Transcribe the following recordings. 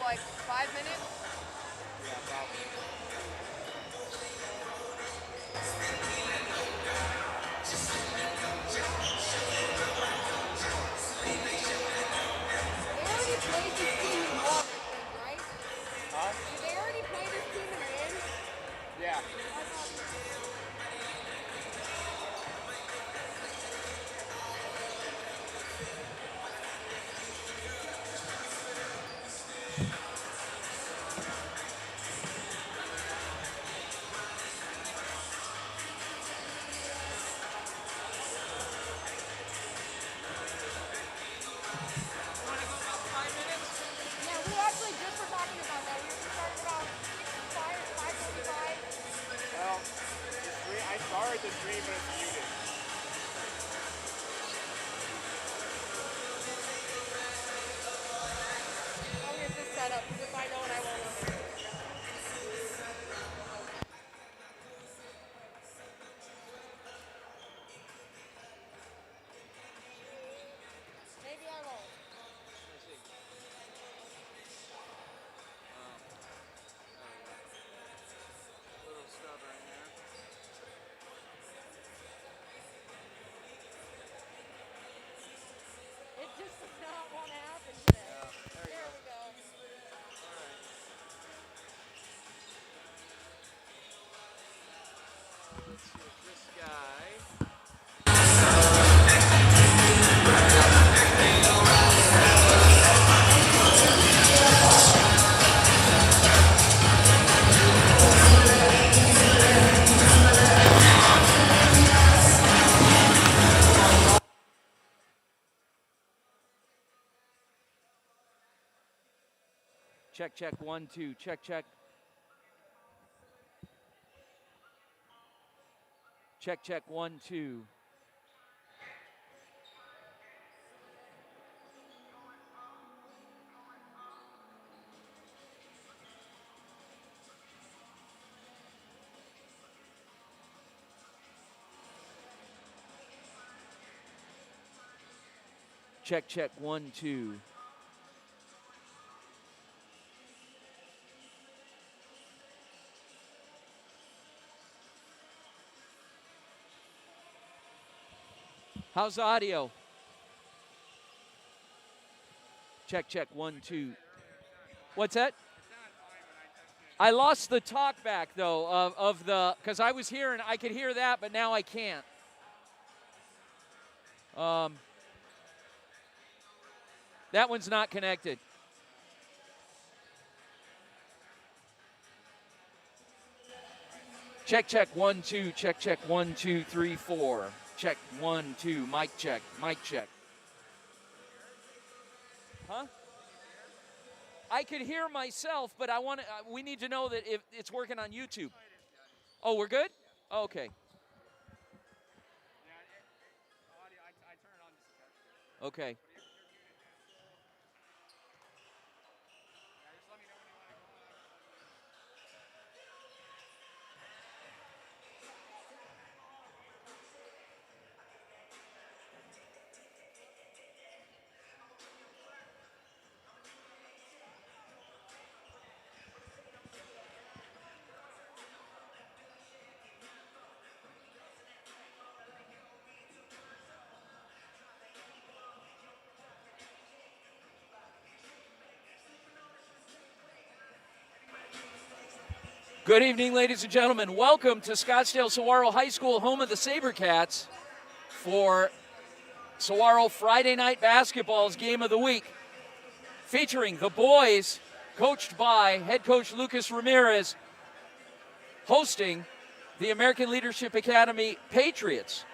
like 5 minutes? Yeah, probably. They already played this team in one, I think, right? Huh? Did they already play this team in N? Yeah. Yeah, we actually just were talking about that. We were starting about 5:45. Well, I started the stream, but it's muted. I'll get this set up because if I know it, I won't know it. Maybe I won't. Little stubborn here. It just does not want to happen today. Yeah, There we go. Let's see if this guy. Check, check, 1, 2, check, check. Check, check, 1, 2. Check, check, 1, 2. How's the audio? Check, check, 1, 2. What's that? I lost the talk back though of the, because I was hearing, I could hear that, but now I can't. That one's not connected. Check, check, 1, 2, check, check, 1, 2, 3, 4. Check, 1, 2, mic check, mic check. Huh? I could hear myself, but I want to, we need to know that if it's working on YouTube. Oh, we're good? Oh, okay. Okay. Good evening, ladies and gentlemen. Welcome to Scottsdale Saguaro High School, home of the Sabercats, for Saguaro Friday Night Basketball's Game of the Week, featuring the boys, coached by head coach Lucas Ramirez, hosting the American Leadership Academy Patriots.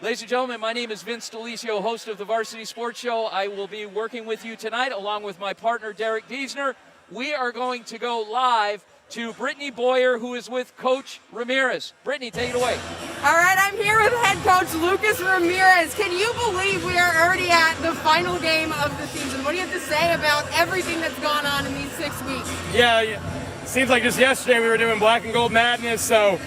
Ladies and gentlemen, my name is Vince Delisio, host of the Varsity Sports Show. I will be working with you tonight along with my partner, Derek Diesner. We are going to go live to Brittany Boyer, who is with Coach Ramirez. Brittany, take it away. All right, I'm here with head coach Lucas Ramirez. Can you believe we are already at the final game of the season? What do you have to say about everything that's gone on in these 6 weeks? Yeah, seems like just yesterday we were doing black and gold madness, so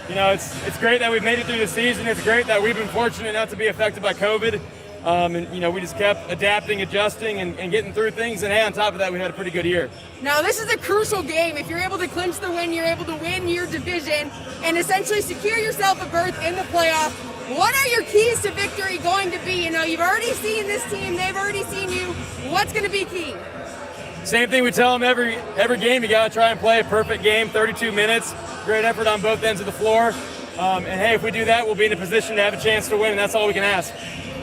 you know it's great that we've made it through the season. It's great that we've been fortunate not to be affected by COVID. And, we just kept adapting, adjusting, and getting through things. And, hey, on top of that, we had a pretty good year. Now, this is a crucial game. If you're able to clinch the win, you're able to win your division and essentially secure yourself a berth in the playoffs. What are your keys to victory going to be? You've already seen this team. They've already seen you. What's going to be key? Same thing we tell them every game. You got to try and play a perfect game, 32 minutes. Great effort on both ends of the floor. And, hey, if we do that, we'll be in a position to have a chance to win, and that's all we can ask.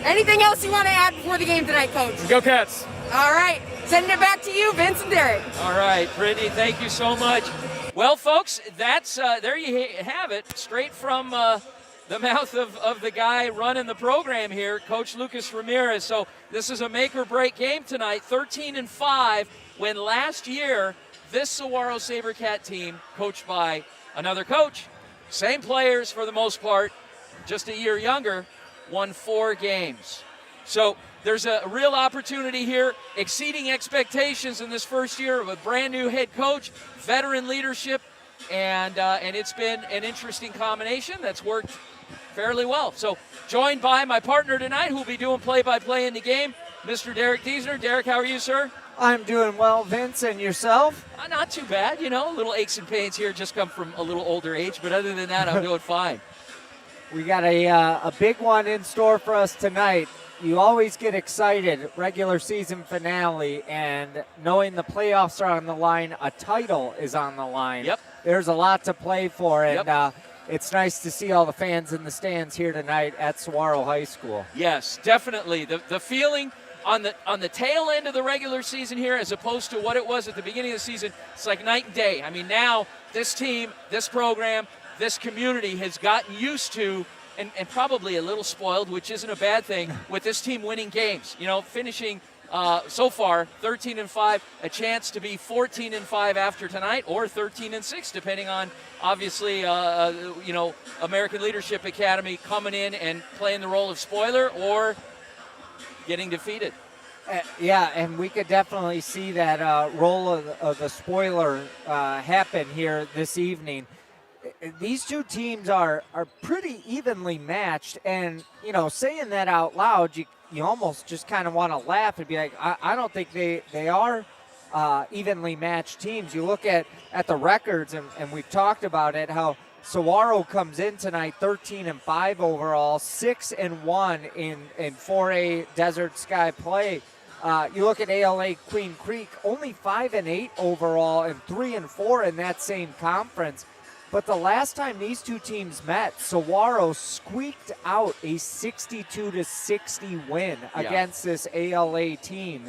Anything else you want to add before the game tonight, Coach? Go Cats. All right. Sending it back to you, Vince and Derek. All right, Brittany, thank you so much. Well, folks, that's there you have it, straight from the mouth of the guy running the program here, Coach Lucas Ramirez. So this is a make-or-break game tonight, 13-5, when last year this Saguaro Sabercat team, coached by another coach, same players for the most part, just a year younger, won 4 games. So there's a real opportunity here, exceeding expectations in this first year of a brand new head coach, veteran leadership, and it's been an interesting combination that's worked fairly well. So joined by my partner tonight, who will be doing play-by-play in the game, Mr. Derek Diesner. Derek, how are you, sir? I'm doing well, Vince, and yourself? Not too bad, little aches and pains here, just come from a little older age, but other than that, I'm doing fine. We got a big one in store for us tonight. You always get excited, regular season finale, and knowing the playoffs are on the line, a title is on the line. Yep. There's a lot to play for, and Yep. It's nice to see all the fans in the stands here tonight at Saguaro High School. Yes, definitely. The feeling on the tail end of the regular season here, as opposed to what it was at the beginning of the season, it's like night and day. I mean, now this team, this program, this community has gotten used to and probably a little spoiled, which isn't a bad thing, with this team winning games. Finishing so far 13-5, a chance to be 14-5 after tonight, or 13-6, depending on obviously American Leadership Academy coming in and playing the role of spoiler or getting defeated. Yeah, and we could definitely see that role of the spoiler happen here this evening. These two teams are pretty evenly matched, and saying that out loud, you almost just kind of want to laugh and be like, I don't think they are evenly matched teams. You look at the records, and we've talked about it, how Saguaro comes in tonight 13-5 overall, 6-1 in 4A Desert Sky play. You look at ALA Queen Creek, only 5-8 overall and 3-4 in that same conference. But the last time these two teams met, Saguaro squeaked out a 62-60 win against this ALA team.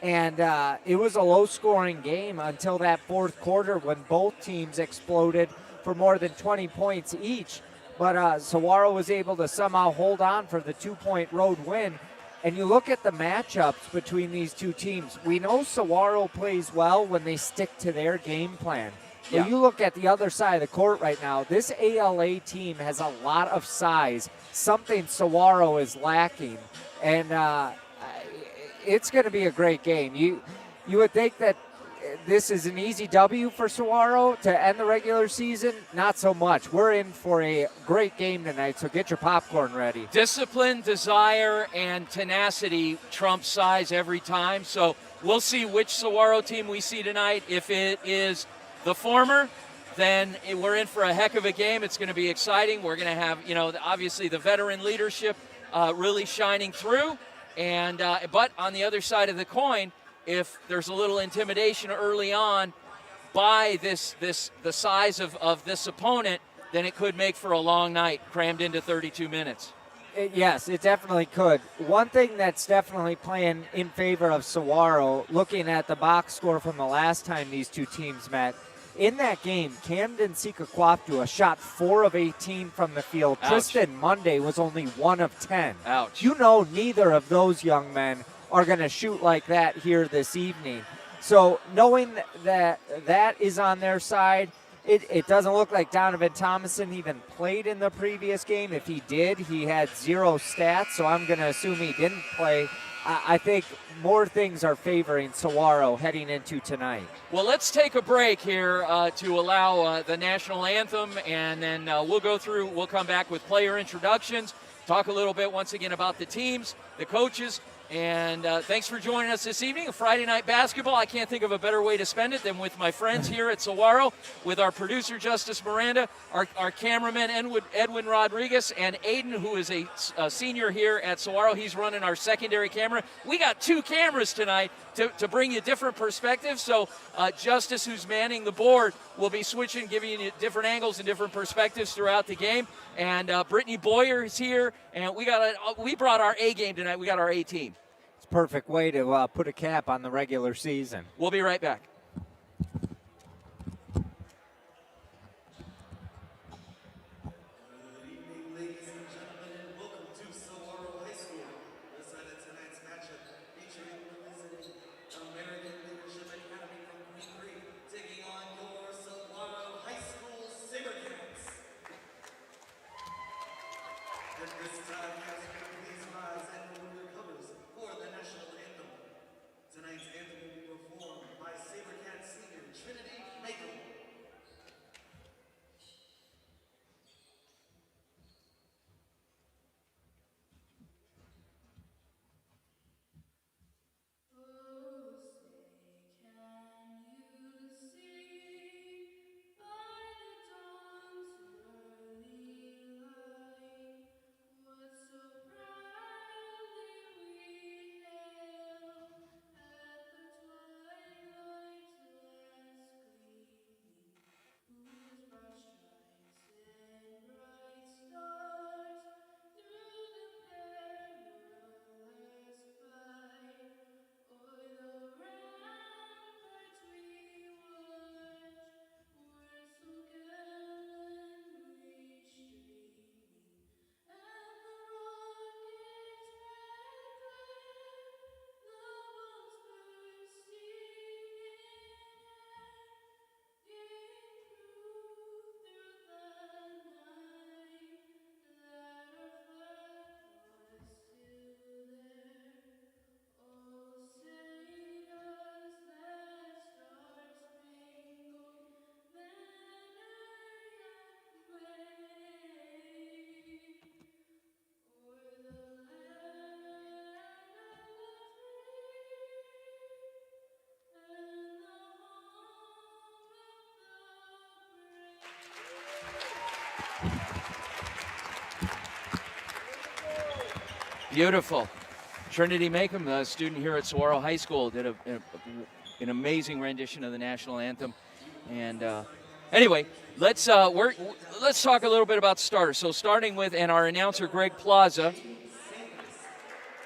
And it was a low-scoring game until that fourth quarter when both teams exploded for more than 20 points each. But Saguaro was able to somehow hold on for the 2-point road win. And you look at the matchups between these two teams. We know Saguaro plays well when they stick to their game plan. Yeah. You look at the other side of the court right now, this ALA team has a lot of size, something Saguaro is lacking. And it's going to be a great game. You would think that this is an easy W for Saguaro to end the regular season. Not so much. We're in for a great game tonight, so get your popcorn ready. Discipline, desire, and tenacity trump size every time. So we'll see which Saguaro team we see tonight. If it is the former, then we're in for a heck of a game. It's going to be exciting. We're going to have, obviously the veteran leadership really shining through. And but on the other side of the coin, if there's a little intimidation early on by the size of this opponent, then it could make for a long night, crammed into 32 minutes. Yes, it definitely could. One thing that's definitely playing in favor of Saguaro, looking at the box score from the last time these two teams met, in that game, Camden Sikakwaptua shot 4 of 18 from the field. Ouch. Tristan Monday was only 1 of 10. Ouch. Neither of those young men are going to shoot like that here this evening. So knowing that is on their side, it doesn't look like Donovan Thomason even played in the previous game. If he did, he had 0 stats, so I'm going to assume he didn't play I think more things are favoring Saguaro heading into tonight. Well, let's take a break here to allow the national anthem, and then we'll come back with player introductions, talk a little bit once again about the teams, the coaches, and thanks for joining us this evening. A Friday night basketball. I can't think of a better way to spend it than with my friends here at Saguaro, with our producer, Justice Miranda, our cameraman, Edwin Rodriguez, and Aiden, who is a senior here at Saguaro. He's running our secondary camera. We got 2 cameras tonight to bring you different perspectives. So Justice, who's manning the board, will be switching, giving you different angles and different perspectives throughout the game. And Brittany Boyer is here, and we brought our A game tonight. We got our A team. Perfect way to put a cap on the regular season. We'll be right back. Tonight's anthem will be performed by Sabercat senior Trinity Makel. Beautiful. Trinity Makem, a student here at Saguaro High School, did an amazing rendition of the national anthem. And anyway, let's talk a little bit about starters. So starting with, and our announcer Greg Plaza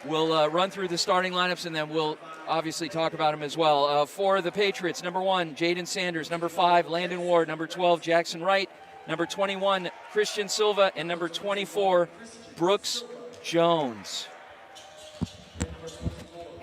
will run through the starting lineups, and then we'll obviously talk about them as well. For the Patriots, number 1, Jaden Sanders. Number 5, Landon Ward. Number 12, Jackson Wright. Number 21, Christian Silva. And number 24, Brooks Jones.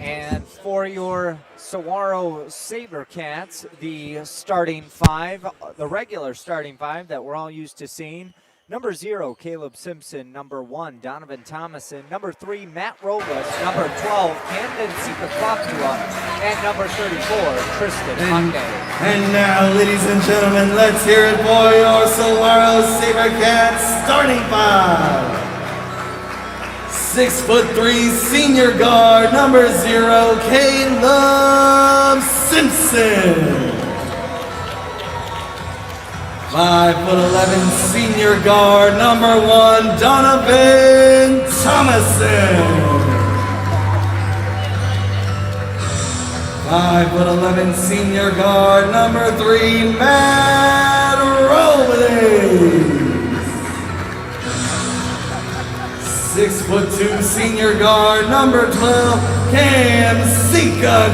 And for your Saguaro Sabercats, the starting 5, the regular starting 5 that we're all used to seeing. Number 0, Caleb Simpson. Number 1, Donovan Thomason. Number 3, Matt Robles. Number 12, Camden Sikakakua. And number 34, Tristan Monday. And now, ladies and gentlemen, let's hear it for your Saguaro Sabercats starting 5. 6'3" senior guard, number 0, Caleb Simpson. 5'11" senior guard, number 1, Donovan Thomason. 5'11" senior guard, number 3, Matt Robles. 6'2" senior guard, number 12, Cam Sikakakua.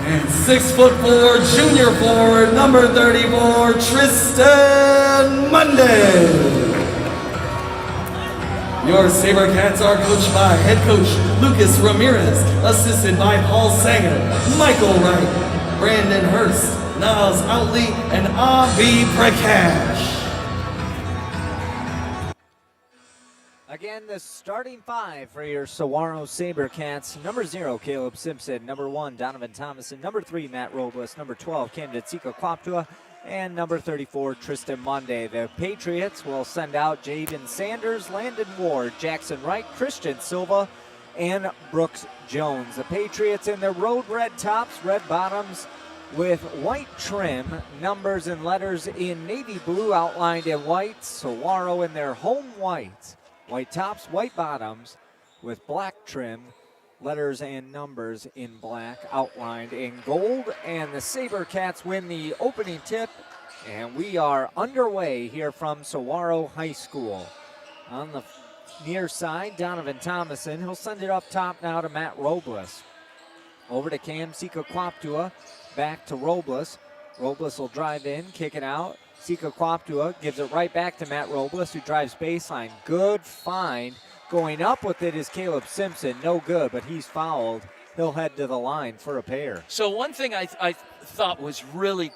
And 6'4" junior forward, number 34, Tristan Monday. Your Sabercats are coached by head coach Lucas Ramirez, assisted by Paul Sanger, Michael Wright, Brandon Hurst, Niles Outley, and Avi Prakash. Again, the starting five for your Saguaro Sabercats. Number 0, Caleb Simpson. Number 1, Donovan Thomason. Number 3, Matt Robles. Number 12, Candidate Sika Kwaptua. And number 34, Tristan Monday. The Patriots will send out Jaden Sanders, Landon Ward, Jackson Wright, Christian Silva, and Brooks Jones. The Patriots in their road red tops, red bottoms with white trim, numbers and letters in navy blue outlined in white. Saguaro in their home white. White tops, white bottoms with black trim, letters and numbers in black outlined in gold. And the Sabercats win the opening tip, and we are underway here from Saguaro High School. On the near side, Donovan Thomason. He'll send it up top now to Matt Robles. Over to Cam Sika Kwaptua, back to Robles. Robles will drive in, kick it out. Sika Kwaptua gives it right back to Matt Robles, who drives baseline. Good find. Going up with it is Caleb Simpson. No good, but he's fouled. He'll head to the line for a pair. So one thing I thought was really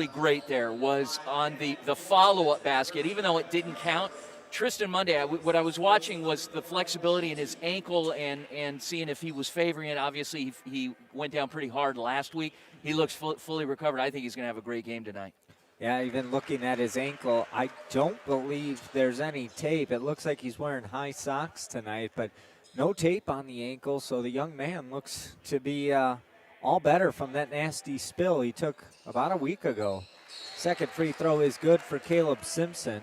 great there was on the follow-up basket, even though it didn't count. Tristan Monday, what I was watching was the flexibility in his ankle and seeing if he was favoring it. Obviously, he went down pretty hard last week. He looks fully recovered. I think he's going to have a great game tonight. Yeah, even looking at his ankle, I don't believe there's any tape. It looks like he's wearing high socks tonight, but no tape on the ankle, so the young man looks to be all better from that nasty spill he took about a week ago. Second free throw is good for Caleb Simpson.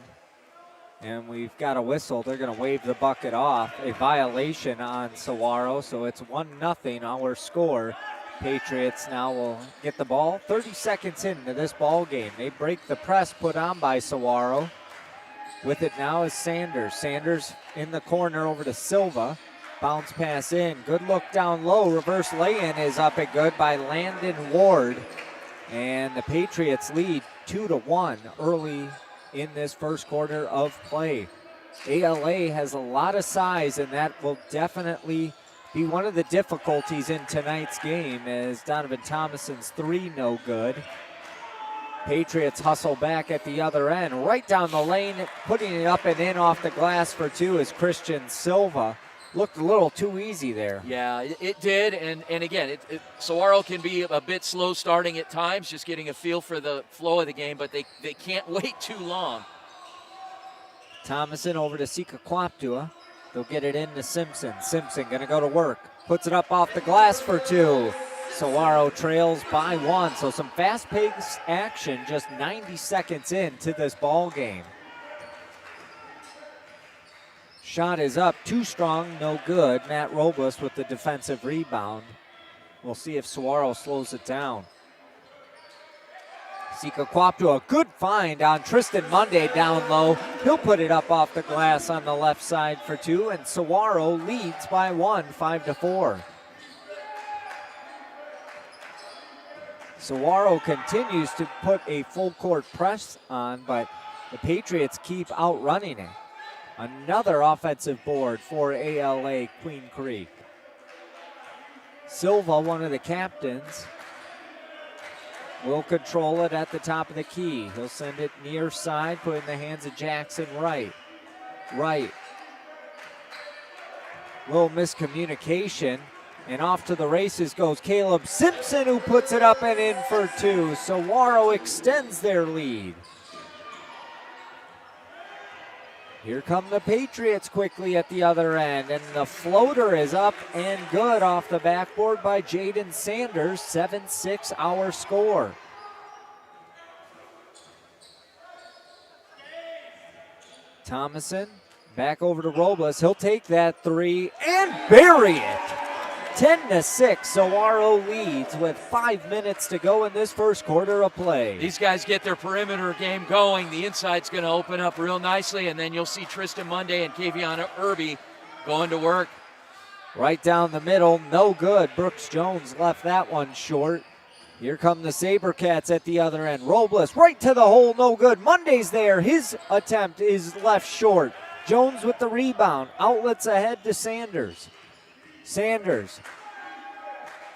And we've got a whistle. They're going to wave the bucket off. A violation on Saguaro, so it's 1-0 our score. Patriots now will get the ball 30 seconds into this ball game. They break the press put on by Saguaro. With it now is Sanders. Sanders in the corner over to Silva. Bounce pass in. Good look down low. Reverse lay-in is up and good by Landon Ward. And the Patriots lead 2-1 early in this first quarter of play. ALA has a lot of size, and that will definitely be one of the difficulties in tonight's game, as Donovan Thomason's 3 no good. Patriots hustle back at the other end. Right down the lane, putting it up and in off the glass for 2 is Christian Silva. Looked a little too easy there. Yeah, it did, and again, Saguaro can be a bit slow starting at times, just getting a feel for the flow of the game, but they can't wait too long. Thomason over to Sika Kwaptua. They'll get it into Simpson. Simpson gonna go to work. Puts it up off the glass for 2. Saguaro trails by 1, so some fast-paced action just 90 seconds into this ball game. Shot is up, too strong, no good. Matt Robles with the defensive rebound. We'll see if Saguaro slows it down. Sika Kwaptua, good find on Tristan Monday down low. He'll put it up off the glass on the left side for 2, and Saguaro leads by 1, 5-4. Saguaro continues to put a full court press on, but the Patriots keep outrunning it. Another offensive board for ALA Queen Creek. Silva, one of the captains, will control it at the top of the key. He'll send it near side, put it in the hands of Jackson Wright. Wright. Little miscommunication, and off to the races goes Caleb Simpson, who puts it up and in for 2. Saguaro extends their lead. Here come the Patriots quickly at the other end, and the floater is up and good off the backboard by Jaden Sanders. 7-6 our score. Thomason back over to Robles. He'll take that 3 and bury it. 10-6, Saguaro leads with 5 minutes to go in this first quarter of play. These guys get their perimeter game going. The inside's going to open up real nicely, and then you'll see Tristan Monday and Kaviana Irby going to work. Right down the middle, no good. Brooks Jones left that one short. Here come the Sabercats at the other end. Robles right to the hole, no good. Monday's there. His attempt is left short. Jones with the rebound. Outlets ahead to Sanders. Sanders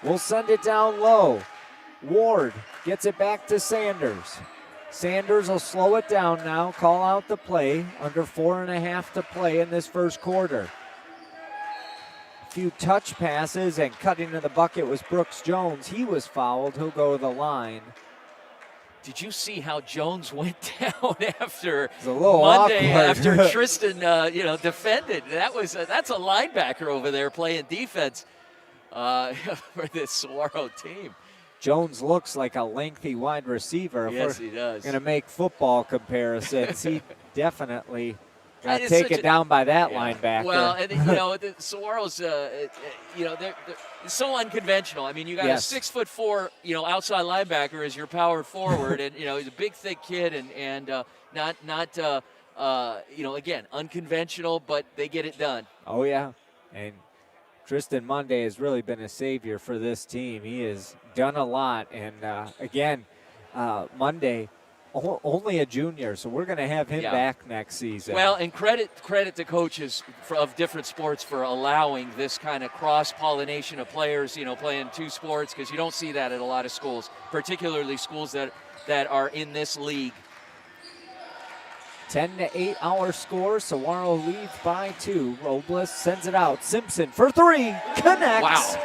will send it down low. Ward gets it back to Sanders. Sanders will slow it down now, call out the play. Under 4.5 to play in this first quarter. A few touch passes and cutting to the bucket was Brooks Jones. He was fouled. He'll go to the line. Did you see how Jones went down after a little Monday awkward. after Tristan, defended? That's a linebacker over there playing defense for this Saguaro team. Jones looks like a lengthy wide receiver. Yes, he does. Going to make football comparisons. He definitely got It's taken such a- down by that linebacker. Well, and the Saguaro's, they're so unconventional. I mean, you got Yes. a 6'4", outside linebacker as your power forward, and he's a big, thick kid, and not again, unconventional, but they get it done. Oh, yeah. And Tristan Monday has really been a savior for this team. He has done a lot. And, Monday, only a junior, so we're going to have him back next season. Well, and credit to coaches of different sports for allowing this kind of cross-pollination of players, playing two sports, because you don't see that at a lot of schools, particularly schools that are in this league. 10-8 our score. Saguaro leads by 2. Robles sends it out. Simpson for 3. Connects. Wow.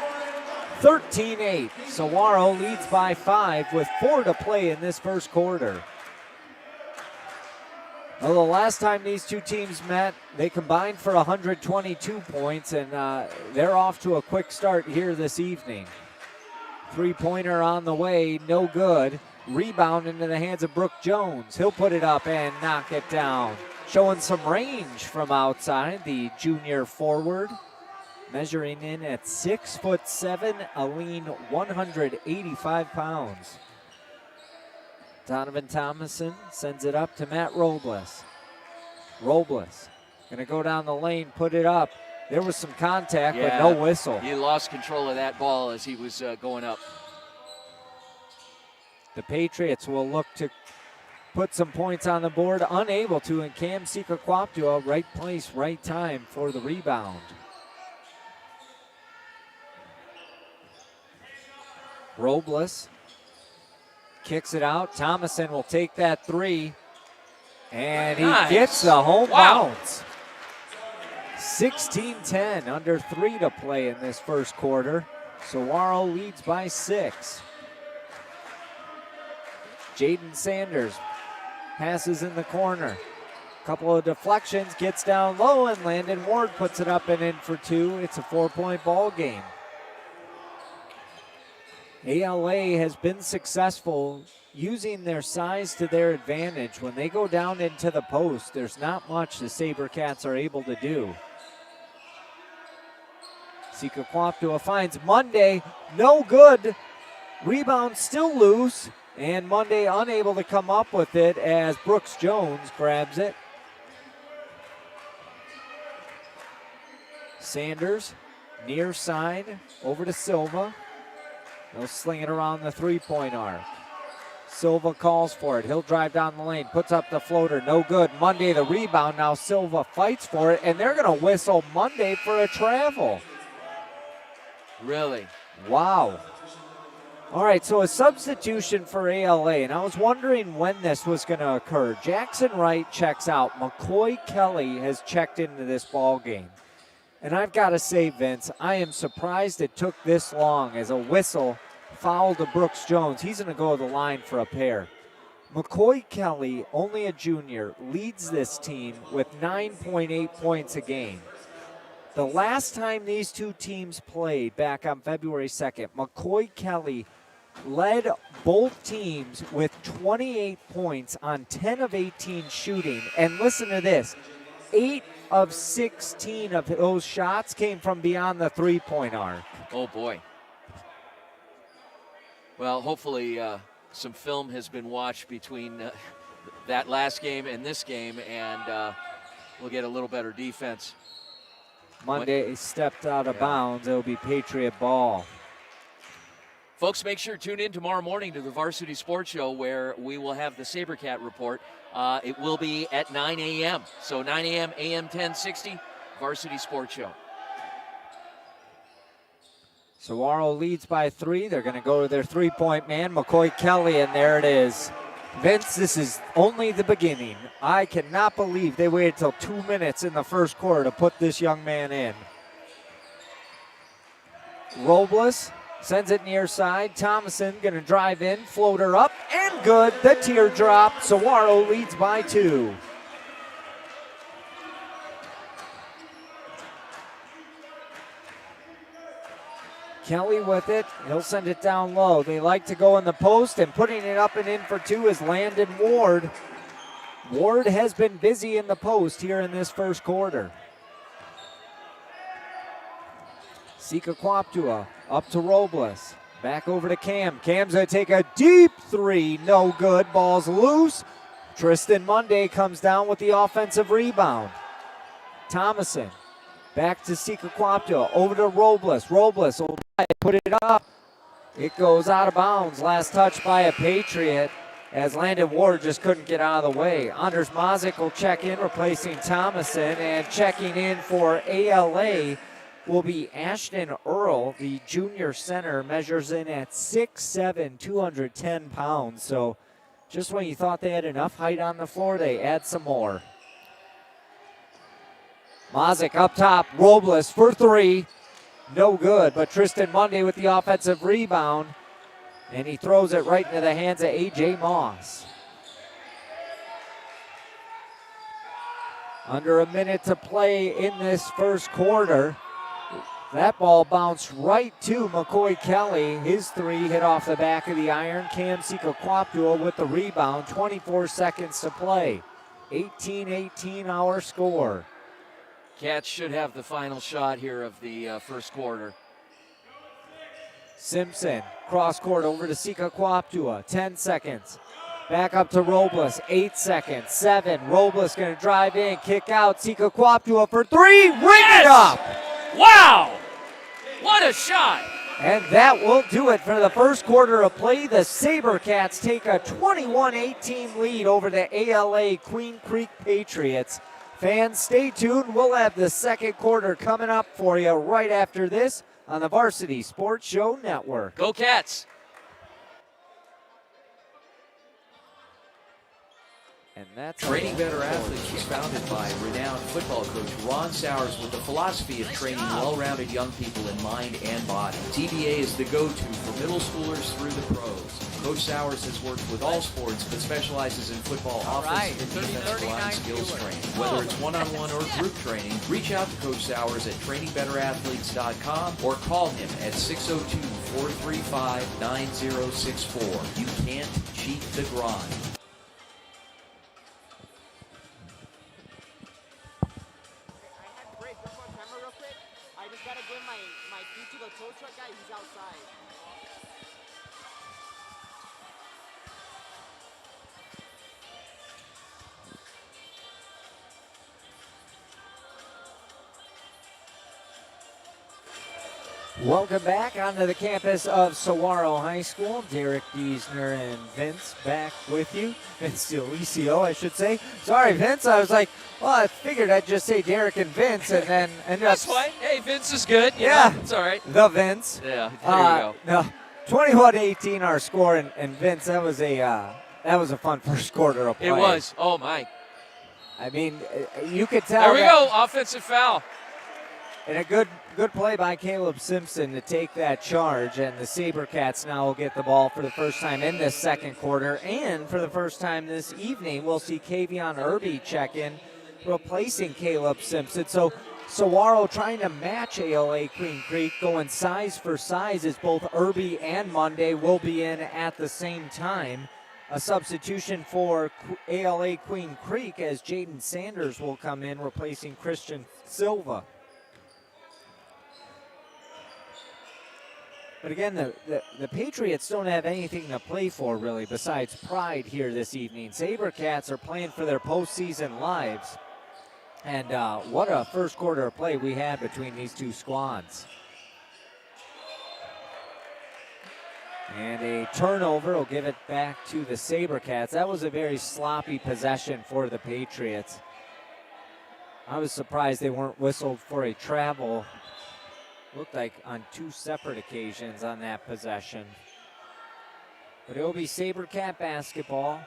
13-8. Saguaro leads by 5 with 4 to play in this first quarter. Well, the last time these two teams met, they combined for 122 points, and they're off to a quick start here this evening. Three-pointer on the way, no good. Rebound into the hands of Brooke Jones. He'll put it up and knock it down. Showing some range from outside, the junior forward. Measuring in at 6'7", a lean 185 pounds. Donovan Thomason sends it up to Matt Robles. Robles gonna go down the lane, put it up. There was some contact, but no whistle. He lost control of that ball as he was going up. The Patriots will look to put some points on the board, unable to, and Cam Sika-Kwaptua, right place, right time for the rebound. Robles kicks it out. Thomason will take that 3, and he gets the home bounce. 16-10, under 3 to play in this first quarter. Saguaro leads by 6. Jaden Sanders passes in the corner. Couple of deflections, gets down low, and Landon Ward puts it up and in for 2. It's a 4-point ball game. ALA has been successful using their size to their advantage. When they go down into the post, there's not much the Sabercats are able to do. Sika-Kwaptua finds Monday, no good. Rebound still loose, and Monday unable to come up with it as Brooks Jones grabs it. Sanders, near side, over to Silva. They'll sling it around the three-point arc. Silva calls for it. He'll drive down the lane, puts up the floater, no good. Monday the rebound, now Silva fights for it, and they're gonna whistle Monday for a travel. Really? Wow. All right, so a substitution for ALA, and I was wondering when this was gonna occur. Jackson Wright checks out. McCoy Kelly has checked into this ball game. And I've got to say, Vince, I am surprised it took this long as a whistle foul to Brooks Jones. He's going to go to the line for a pair. McCoy Kelly, only a junior, leads this team with 9.8 points a game. The last time these two teams played, back on February 2nd, McCoy Kelly led both teams with 28 points on 10 of 18 shooting. And listen to this, 8 of 16 of those shots came from beyond the three-point arc. Oh, boy. Well, hopefully some film has been watched between that last game and this game, and we'll get a little better defense. Monday stepped out of bounds. It'll be Patriot ball. Folks, make sure to tune in tomorrow morning to the Varsity Sports Show, where we will have the Sabercat report. It will be at 9 a.m. So 9 a.m., AM 1060, Varsity Sports Show. Saguaro leads by 3. They're going to go to their three-point man, McCoy Kelly, and there it is. Vince, this is only the beginning. I cannot believe they waited till 2 minutes in the first quarter to put this young man in. Robles sends it near side. Thomason going to drive in, floater up, and good. The teardrop. Saguaro leads by 2. Kelly with it. He'll send it down low. They like to go in the post, and putting it up and in for 2 is Landon Ward. Ward has been busy in the post here in this first quarter. Sika Kwaptua up to Robles. Back over to Cam. Cam's going to take a deep 3. No good. Ball's loose. Tristan Monday comes down with the offensive rebound. Thomason back to Sika Kwaptua. Over to Robles. Robles will put it up. It goes out of bounds. Last touch by a Patriot as Landon Ward just couldn't get out of the way. Anders Mazic will check in, replacing Thomason, and checking in for ALA will be Ashton Earl, the junior center, measures in at 6'7", 210 pounds. So just when you thought they had enough height on the floor, they add some more. Mazic up top, Robles for 3. No good, but Tristan Monday with the offensive rebound, and he throws it right into the hands of A.J. Moss. Under a minute to play in this first quarter. That ball bounced right to McCoy Kelly. His 3 hit off the back of the iron. Cam Sika Kwaptua with the rebound. 24 seconds to play. 18-18 our score. Cats should have the final shot here of the first quarter. Simpson, cross court over to Sika Kwaptua. 10 seconds. Back up to Robles. 8 seconds. 7. Robles going to drive in, kick out. Sika Kwaptua for 3. Ring it up. Wow! What a shot! And that will do it for the first quarter of play. The Sabercats take a 21-18 lead over the ALA Queen Creek Patriots. Fans, stay tuned. We'll have the second quarter coming up for you right after this on the Varsity Sports Show Network. Go Cats! And that's Training Better Athletes was founded by renowned football coach Ron Sowers with the philosophy of training well-rounded young people in mind and body. TBA is the go-to for middle schoolers through the pros. Coach Sowers has worked with all sports but specializes in football offensive and defensive line skills training. Whether it's one-on-one or group training, reach out to Coach Sowers at trainingbetterAthletes.com or call him at 602-435-9064. You can't cheat the grind. Welcome back onto the campus of Saguaro High School. Derek Giesner and Vince back with you. Vince DeLisio, I should say. Sorry, Vince. I was like, well, I figured I'd just say Derek and Vince, and then ended up. That's fine. Hey, Vince is good. Yeah. It's all right. The Vince. Yeah, there you go. No, 21-18 our score, and Vince, that was a fun first quarter of play. It was. Oh, my. I mean, you could tell. There we go. Offensive foul. And a good play by Caleb Simpson to take that charge, and the Sabercats now will get the ball for the first time in this second quarter, and for the first time this evening, we'll see Kavion Irby check in, replacing Caleb Simpson. So Saguaro trying to match ALA Queen Creek, going size for size, as both Irby and Monday will be in at the same time. A substitution for ALA Queen Creek as Jaden Sanders will come in, replacing Christian Silva. But again, the Patriots don't have anything to play for, really, besides pride here this evening. Sabercats are playing for their postseason lives. And what a first quarter of play we had between these two squads. And a turnover will give it back to the Sabercats. That was a very sloppy possession for the Patriots. I was surprised they weren't whistled for a travel. Looked like on two separate occasions on that possession. But it will be Sabercat basketball.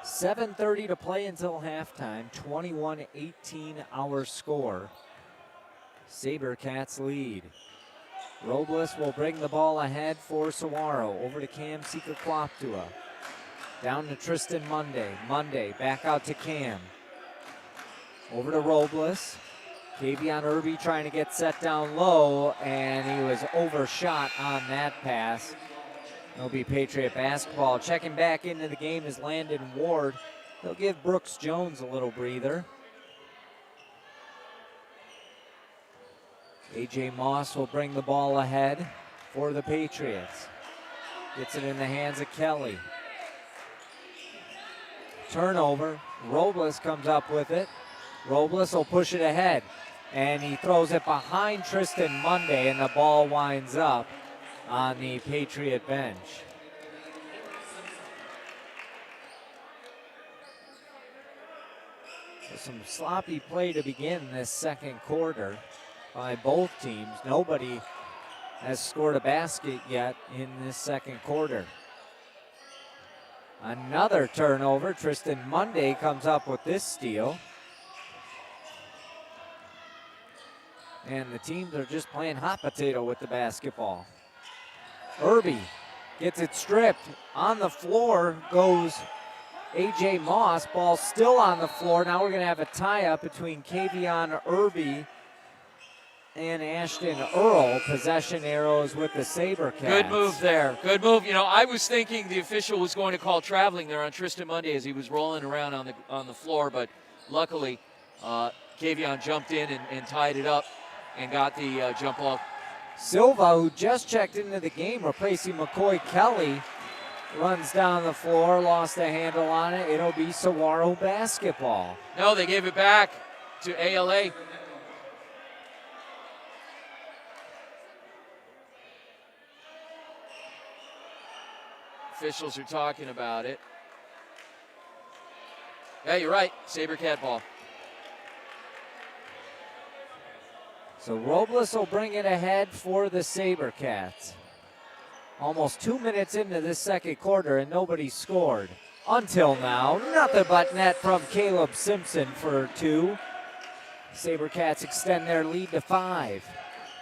7:30 to play until halftime. 21-18 our score. Sabercats lead. Robles will bring the ball ahead for Saguaro. Over to Cam Sika-Kwaptua. Down to Tristan Monday. Monday back out to Cam. Over to Robles. Kavion Irby trying to get set down low, and he was overshot on that pass. It'll be Patriot basketball. Checking back into the game is Landon Ward. They'll give Brooks Jones a little breather. A.J. Moss will bring the ball ahead for the Patriots. Gets it in the hands of Kelly. Turnover. Robles comes up with it. Robles will push it ahead, and he throws it behind Tristan Monday, and the ball winds up on the Patriot bench. So some sloppy play to begin this second quarter by both teams. Nobody has scored a basket yet in this second quarter. Another turnover. Tristan Monday comes up with this steal. And the teams are just playing hot potato with the basketball. Irby gets it stripped. On the floor goes A.J. Moss. Ball still on the floor. Now we're going to have a tie-up between Kavion Irby and Ashton Earl. Possession arrows with the Sabercats. Good move there. Good move. You know, I was thinking the official was going to call traveling there on Tristan Monday as he was rolling around on the floor, but luckily Kavion jumped in and tied it up and got the jump ball. Silva, who just checked into the game, replacing McCoy Kelly, runs down the floor, lost the handle on it. It'll be Saguaro basketball. No, they gave it back to ALA. Officials are talking about it. Yeah, you're right. Sabercat ball. So Robles will bring it ahead for the Sabercats. Almost 2 minutes into this second quarter and nobody scored. Until now, nothing but net from Caleb Simpson for 2. Sabercats extend their lead to 5.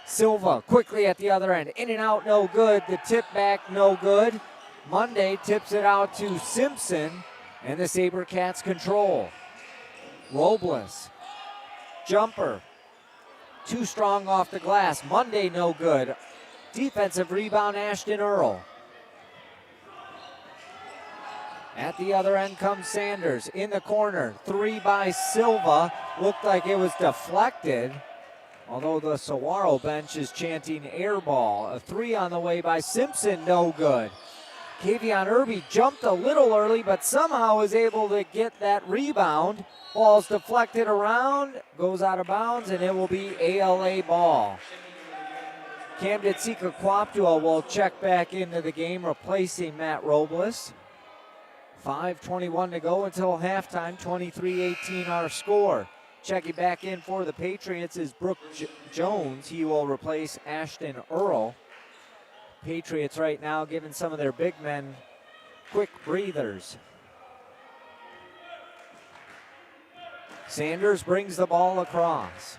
Silva quickly at the other end. In and out, no good. The tip back, no good. Monday tips it out to Simpson, and the Sabercats control. Robles, jumper, too strong off the glass. Monday, no good. Defensive rebound, Ashton Earl. At the other end comes Sanders in the corner. 3 by Silva. Looked like it was deflected, although the Saguaro bench is chanting air ball. A 3 on the way by Simpson, no good. Kavion Irby jumped a little early, but somehow was able to get that rebound. Ball's deflected around, goes out of bounds, and it will be ALA ball. Camden Sika-Kwaptua will check back into the game, replacing Matt Robles. 5:21 to go until halftime, 23-18 our score. Checking back in for the Patriots is Brooks Jones. He will replace Ashton Earl. Patriots right now giving some of their big men quick breathers. Sanders brings the ball across.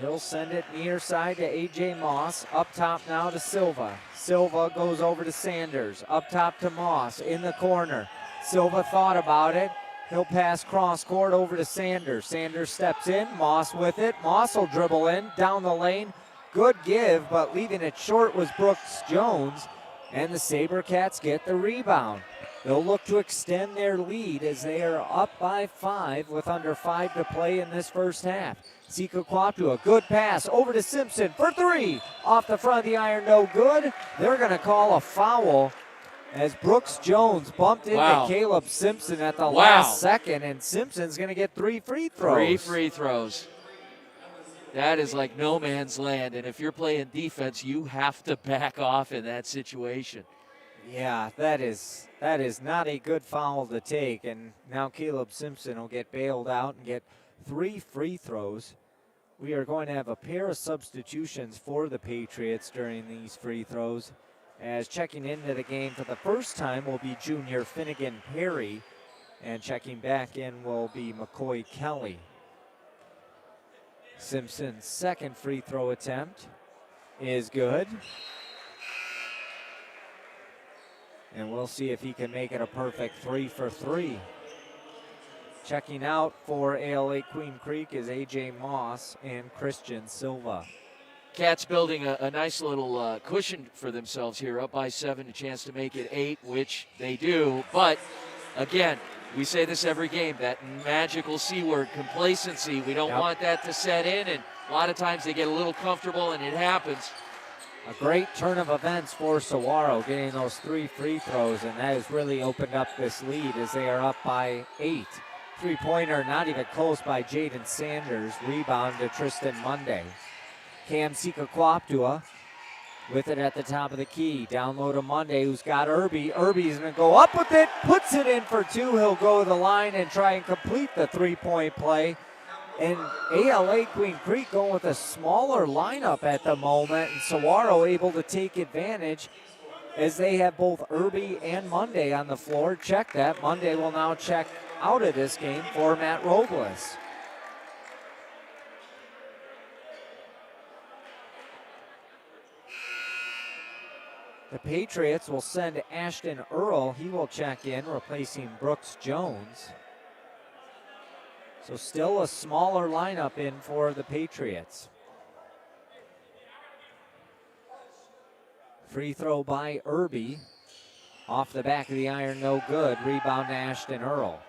He'll send it near side to A.J. Moss. Up top now to Silva. Silva goes over to Sanders. Up top to Moss in the corner. Silva thought about it. He'll pass cross court over to Sanders. Sanders steps in. Moss with it. Moss will dribble in down the lane. Good give, but leaving it short was Brooks Jones, and the Sabercats get the rebound. They'll look to extend their lead as they are up by 5 with under 5 to play in this first half. Sika-Kwaptua, good pass over to Simpson for 3. Off the front of the iron, no good. They're going to call a foul as Brooks Jones bumped into Caleb Simpson at the last second, and Simpson's going to get 3 free throws. 3 free throws. That is like no man's land, and if you're playing defense, you have to back off in that situation. Yeah, that is not a good foul to take, and now Caleb Simpson will get bailed out and get 3 free throws. We are going to have a pair of substitutions for the Patriots during these free throws, as checking into the game for the first time will be junior Finnegan Perry, and checking back in will be McCoy Kelly. Simpson's second free throw attempt is good. And we'll see if he can make it a perfect 3 for 3. Checking out for ALA Queen Creek is A.J. Moss and Christian Silva. Cats building a nice little cushion for themselves here, up by 7, a chance to make it 8, which they do. But again, we say this every game, that magical C word, complacency. We don't want that to set in, and a lot of times they get a little comfortable, and it happens. A great turn of events for Saguaro, getting those 3 free throws, and that has really opened up this lead as they are up by 8. Three-pointer not even close by Jaden Sanders. Rebound to Tristan Monday. Cam Sika-Kwaptua with it at the top of the key. Down low to Monday, who's got Irby. Irby's going to go up with it, puts it in for 2. He'll go to the line and try and complete the three-point play. And ALA Queen Creek going with a smaller lineup at the moment, and Saguaro able to take advantage as they have both Irby and Monday on the floor. Check that. Monday will now check out of this game for Matt Robles. The Patriots will send Ashton Earl. He will check in, replacing Brooks Jones. So still a smaller lineup in for the Patriots. Free throw by Irby. Off the back of the iron, no good. Rebound to Ashton Earl.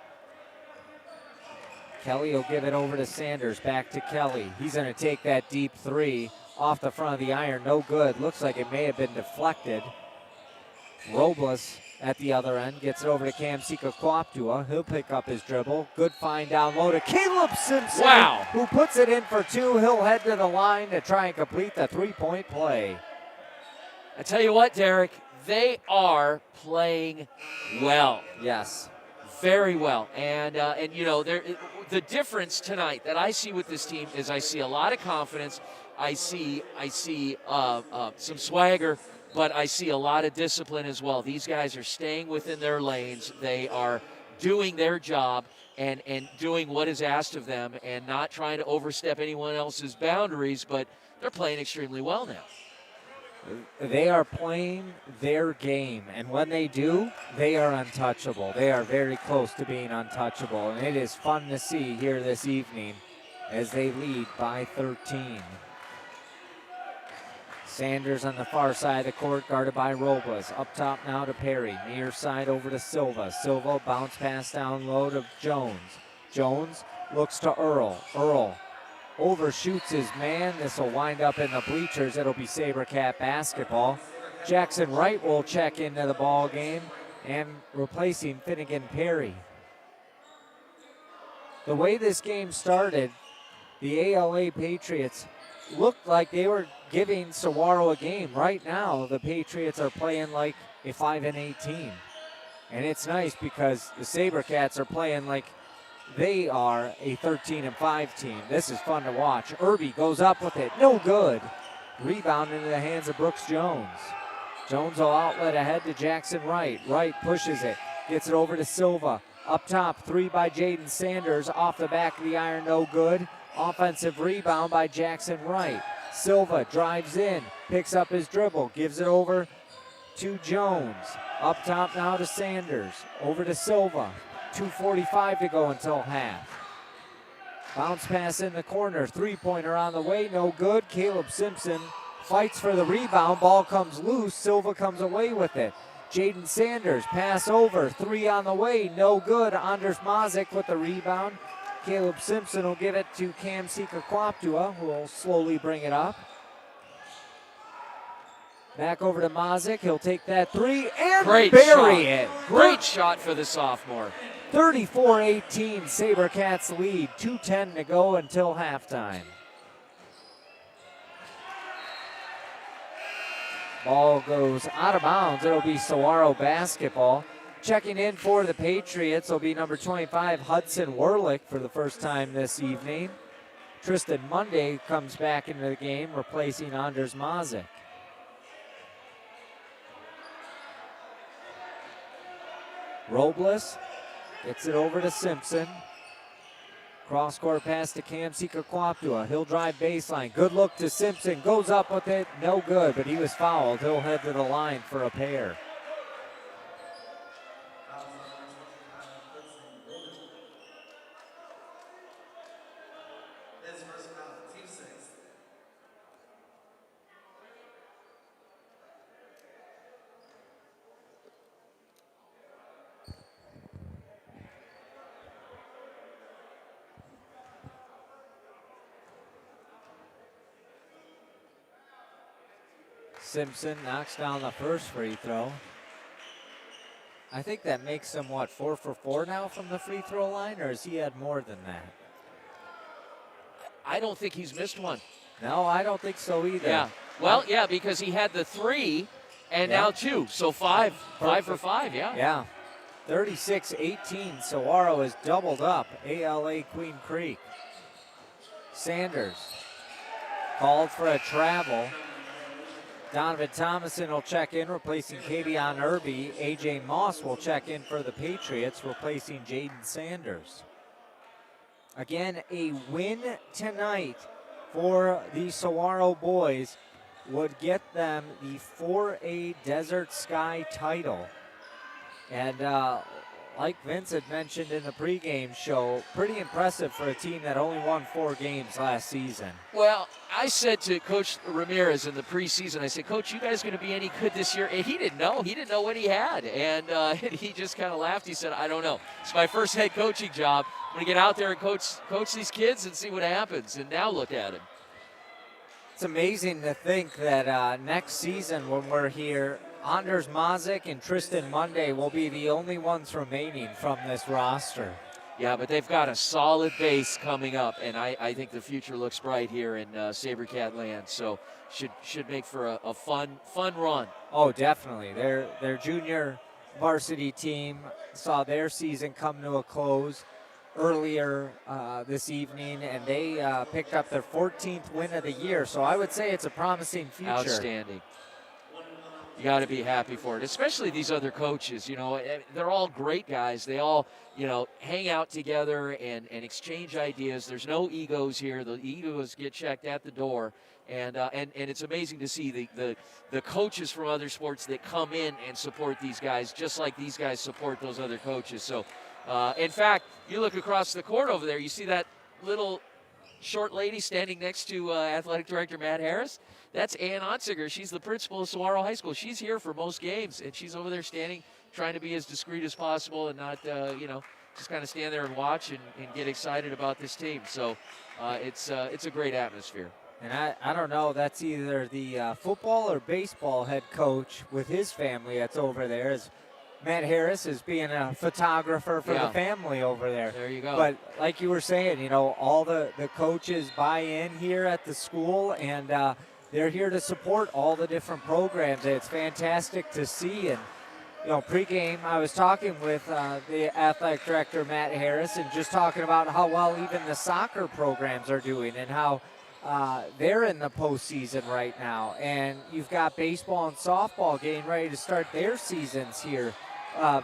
Kelly will give it over to Sanders. Back to Kelly. He's going to take that deep 3 off the front of the iron. No good. Looks like it may have been deflected. Robles at the other end gets it over to Cam Sika-Kwaptua. He'll pick up his dribble. Good find down low to Caleb Simpson. Wow. Who puts it in for 2. He'll head to the line to try and complete the three-point play. I tell you what, Derek, they are playing well. Yes. Very well. And you know, the difference tonight that I see with this team is I see a lot of confidence. I see some swagger, but I see a lot of discipline as well. These guys are staying within their lanes. They are doing their job and doing what is asked of them and not trying to overstep anyone else's boundaries, but they're playing extremely well now. They are playing their game, and when they do, they are untouchable. They are very close to being untouchable, and it is fun to see here this evening as they lead by 13. Sanders on the far side of the court, guarded by Robles. Up top now to Perry. Near side over to Silva. Silva bounce pass down low to Jones. Jones looks to Earl. Earl overshoots his man. This will wind up in the bleachers. It'll be Sabercat basketball. Jackson Wright will check into the ball game and replacing Finnegan Perry. The way this game started, the ALA Patriots looked like they were giving Saguaro a game. Right now, the Patriots are playing like a 5-8 team. And it's nice because the Sabercats are playing like they are a 13-5 team. This is fun to watch. Irby goes up with it. No good. Rebound into the hands of Brooks Jones. Jones will outlet ahead to Jackson Wright. Wright pushes it. Gets it over to Silva. Up top, 3 by Jaden Sanders. Off the back of the iron, no good. Offensive rebound by Jackson Wright. Silva drives in. Picks up his dribble. Gives it over to Jones. Up top now to Sanders. Over to Silva. 2:45 to go until half. Bounce pass in the corner. Three-pointer on the way. No good. Caleb Simpson fights for the rebound. Ball comes loose. Silva comes away with it. Jaden Sanders pass over. 3 on the way. No good. Anders Mazik with the rebound. Caleb Simpson will give it to Cam Sika-Kwaptua, who will slowly bring it up. Back over to Mazik. He'll take that 3 and Great bury shot. it. Great shot for the sophomore. 34-18, Sabercats lead. 2:10 to go until halftime. Ball goes out of bounds. It'll be Saguaro basketball. Checking in for the Patriots will be number 25, Hudson Werlick, for the first time this evening. Tristan Monday comes back into the game, replacing Anders Mazik. Robles gets it over to Simpson. Cross-court pass to Cam Sika-Kwaptua. He'll drive baseline. Good look to Simpson. Goes up with it. No good, but he was fouled. He'll head to the line for a pair. Simpson knocks down the first free throw. I think that makes him, 4 for 4 now from the free throw line, or has he had more than that? I don't think he's missed one. No, I don't think so either. Yeah. Well, yeah, because he had the 3 and now 2. So 5 for 5, yeah. Yeah. 36-18. Saguaro has doubled up ALA Queen Creek. Sanders called for a travel. Donovan Thomason will check in, replacing Kavion Irby. A.J. Moss will check in for the Patriots, replacing Jaden Sanders. Again, a win tonight for the Saguaro boys would get them the 4A Desert Sky title. And like Vince had mentioned in the pregame show, pretty impressive for a team that only won 4 games last season. Well, I said to Coach Ramirez in the preseason, I said, Coach, you guys going to be any good this year? And he didn't know. He didn't know what he had. And he just kind of laughed. He said, I don't know. It's my first head coaching job. I'm going to get out there and coach these kids and see what happens. And now look at him. It's amazing to think that next season when we're here, Anders Mazik and Tristan Monday will be the only ones remaining from this roster. Yeah, but they've got a solid base coming up, and I think the future looks bright here in Sabercat land. So should make for a fun run. Oh, definitely. Their junior varsity team saw their season come to a close earlier this evening, and they picked up their 14th win of the year. So I would say it's a promising future. Outstanding. You got to be happy for it, especially these other coaches. You know, they're all great guys. They all, hang out together and exchange ideas. There's no egos here. The egos get checked at the door. And it's amazing to see the coaches from other sports that come in and support these guys, just like these guys support those other coaches. So, in fact, you look across the court over there, you see that little short lady standing next to Athletic Director Matt Harris. That's Ann Otziger. She's the principal of Saguaro High School. She's here for most games, and she's over there standing, trying to be as discreet as possible and not, just kind of stand there and watch and get excited about this team. So it's a great atmosphere. And I don't know, that's either the football or baseball head coach with his family that's over there. As Matt Harris is being a photographer for the family over there. There you go. But like you were saying, all the coaches buy in here at the school, and they're here to support all the different programs. It's fantastic to see. And, pregame, I was talking with the athletic director, Matt Harris, and just talking about how well even the soccer programs are doing and how they're in the postseason right now. And you've got baseball and softball getting ready to start their seasons here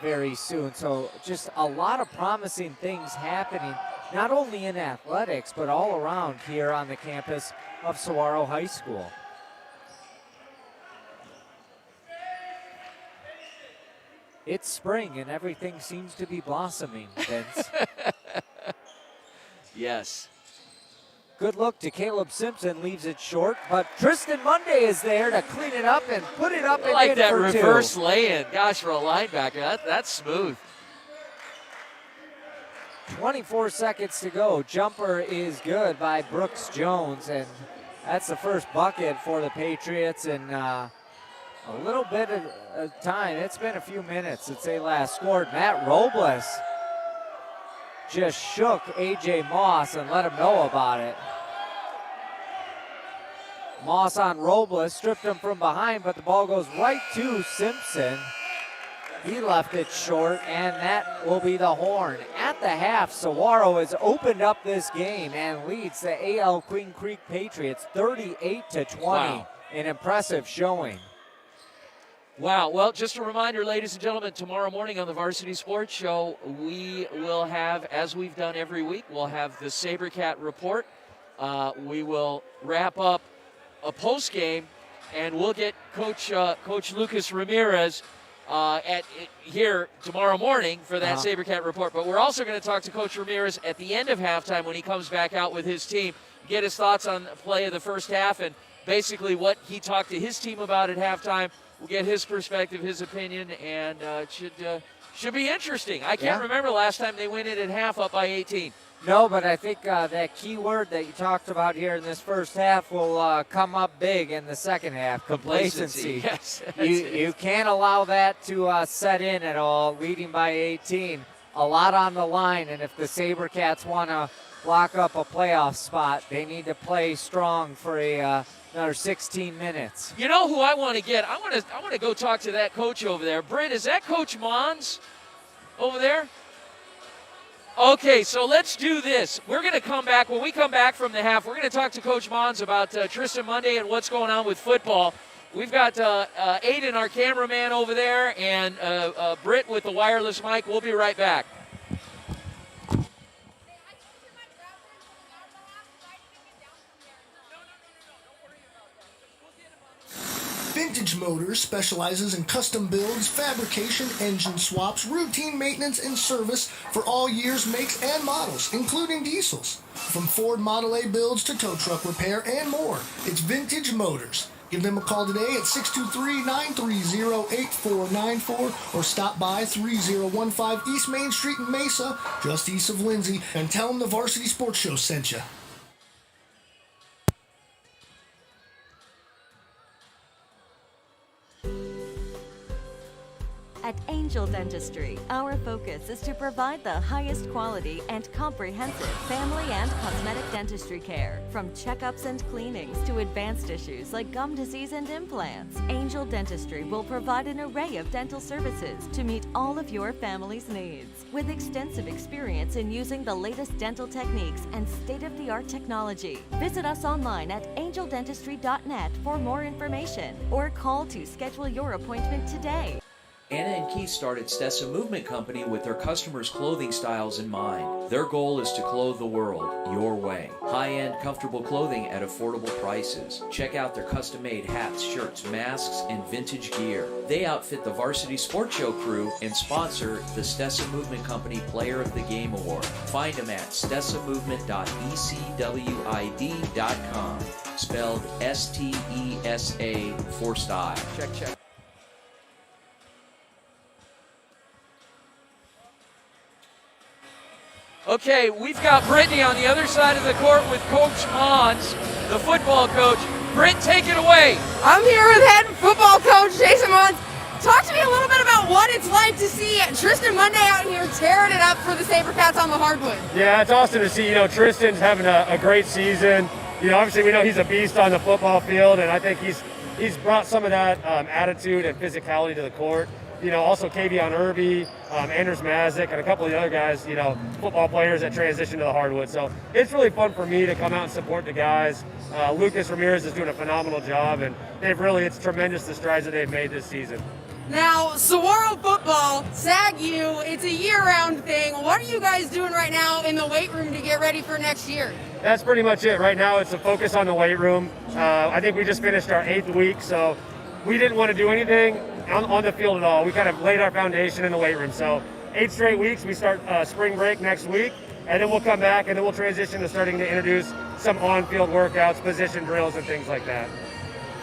very soon. So just a lot of promising things happening, not only in athletics, but all around here on the campus of Saguaro High School. It's spring and everything seems to be blossoming, Vince. Yes. Good look to Caleb Simpson, leaves it short, but Tristan Monday is there to clean it up and put it up and like in that for reverse 2. lay-in. Gosh, for a linebacker, that's smooth. 24 seconds to go. Jumper is good by Brooks Jones, and that's the first bucket for the Patriots in a little bit of time. It's been a few minutes since they last scored. Matt Robles just shook A.J. Moss and let him know about it. Moss on Robles, stripped him from behind, but the ball goes right to Simpson. He left it short, and that will be the horn. At the half, Saguaro has opened up this game and leads the AL Queen Creek Patriots 38-20. Wow. An impressive showing. Wow. Well, just a reminder, ladies and gentlemen, tomorrow morning on the Varsity Sports Show, we will have, as we've done every week, we'll have the Sabercat report. We will wrap up a post game, and we'll get Coach Lucas Ramirez here tomorrow morning for that Sabercat report. But we're also going to talk to Coach Ramirez at the end of halftime when he comes back out with his team, get his thoughts on the play of the first half and basically what he talked to his team about at halftime. We'll get his perspective, his opinion, and it should be interesting. I can't remember last time they went in at half up by 18. No, but I think that key word that you talked about here in this first half will come up big in the second half, complacency. Yes. You can't allow that to set in at all, leading by 18. A lot on the line, and if the Sabercats want to lock up a playoff spot, they need to play strong for another 16 minutes. You know who I want to get? I want to go talk to that coach over there. Britt, is that Coach Mons over there? Okay, so let's do this. We're going to come back. When we come back from the half, we're going to talk to Coach Mons about Tristan Monday and what's going on with football. We've got Aiden, our cameraman, over there, and Britt with the wireless mic. We'll be right back. Vintage Motors specializes in custom builds, fabrication, engine swaps, routine maintenance, and service for all years, makes, and models, including diesels. From Ford Model A builds to tow truck repair and more, it's Vintage Motors. Give them a call today at 623-930-8494 or stop by 3015 East Main Street in Mesa, just east of Lindsay, and tell them the Varsity Sports Show sent you. At Angel Dentistry, our focus is to provide the highest quality and comprehensive family and cosmetic dentistry care. From checkups and cleanings to advanced issues like gum disease and implants, Angel Dentistry will provide an array of dental services to meet all of your family's needs. With extensive experience in using the latest dental techniques and state-of-the-art technology, visit us online at angeldentistry.net for more information or call to schedule your appointment today. Anna and Keith started Stessa Movement Company with their customers' clothing styles in mind. Their goal is to clothe the world your way. High-end, comfortable clothing at affordable prices. Check out their custom-made hats, shirts, masks, and vintage gear. They outfit the Varsity Sports Show crew and sponsor the Stessa Movement Company Player of the Game Award. Find them at stessamovement.ecwid.com. Spelled S-T-E-S-A for style. Check. Okay, we've got Brittany on the other side of the court with Coach Mons, the football coach. Britt, take it away. I'm here with head football coach Jason Mons. Talk to me a little bit about what it's like to see Tristan Monday out here tearing it up for the Sabercats on the hardwood. Yeah, it's awesome to see. Tristan's having a great season. Obviously we know he's a beast on the football field, and I think he's brought some of that attitude and physicality to the court. Also Kavion Irby, Anders Mazik, and a couple of the other guys, football players that transition to the hardwood. So it's really fun for me to come out and support the guys. Lucas Ramirez is doing a phenomenal job, and it's tremendous the strides that they've made this season. Now, Saguaro football, SAG-U, it's a year-round thing. What are you guys doing right now in the weight room to get ready for next year? That's pretty much it. Right now it's a focus on the weight room. I think we just finished our 8th week, so we didn't want to do anything on the field at all. We kind of laid our foundation in the weight room. So 8 straight weeks. We start spring break next week, and then we'll come back and then we'll transition to starting to introduce some on-field workouts, position drills, and things like that.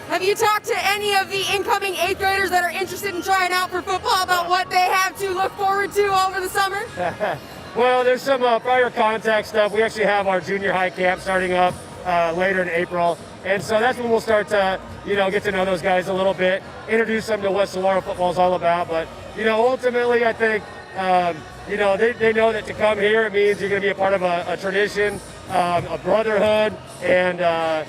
Have you talked to any of the incoming 8th graders that are interested in trying out for football about what they have to look forward to over the summer? Well, there's some prior contact stuff. We actually have our junior high camp starting up later in April. And so that's when we'll start to, get to know those guys a little bit, introduce them to what Saguaro football is all about. But, ultimately, I think, they know that to come here, it means you're going to be a part of a tradition, a brotherhood, and, a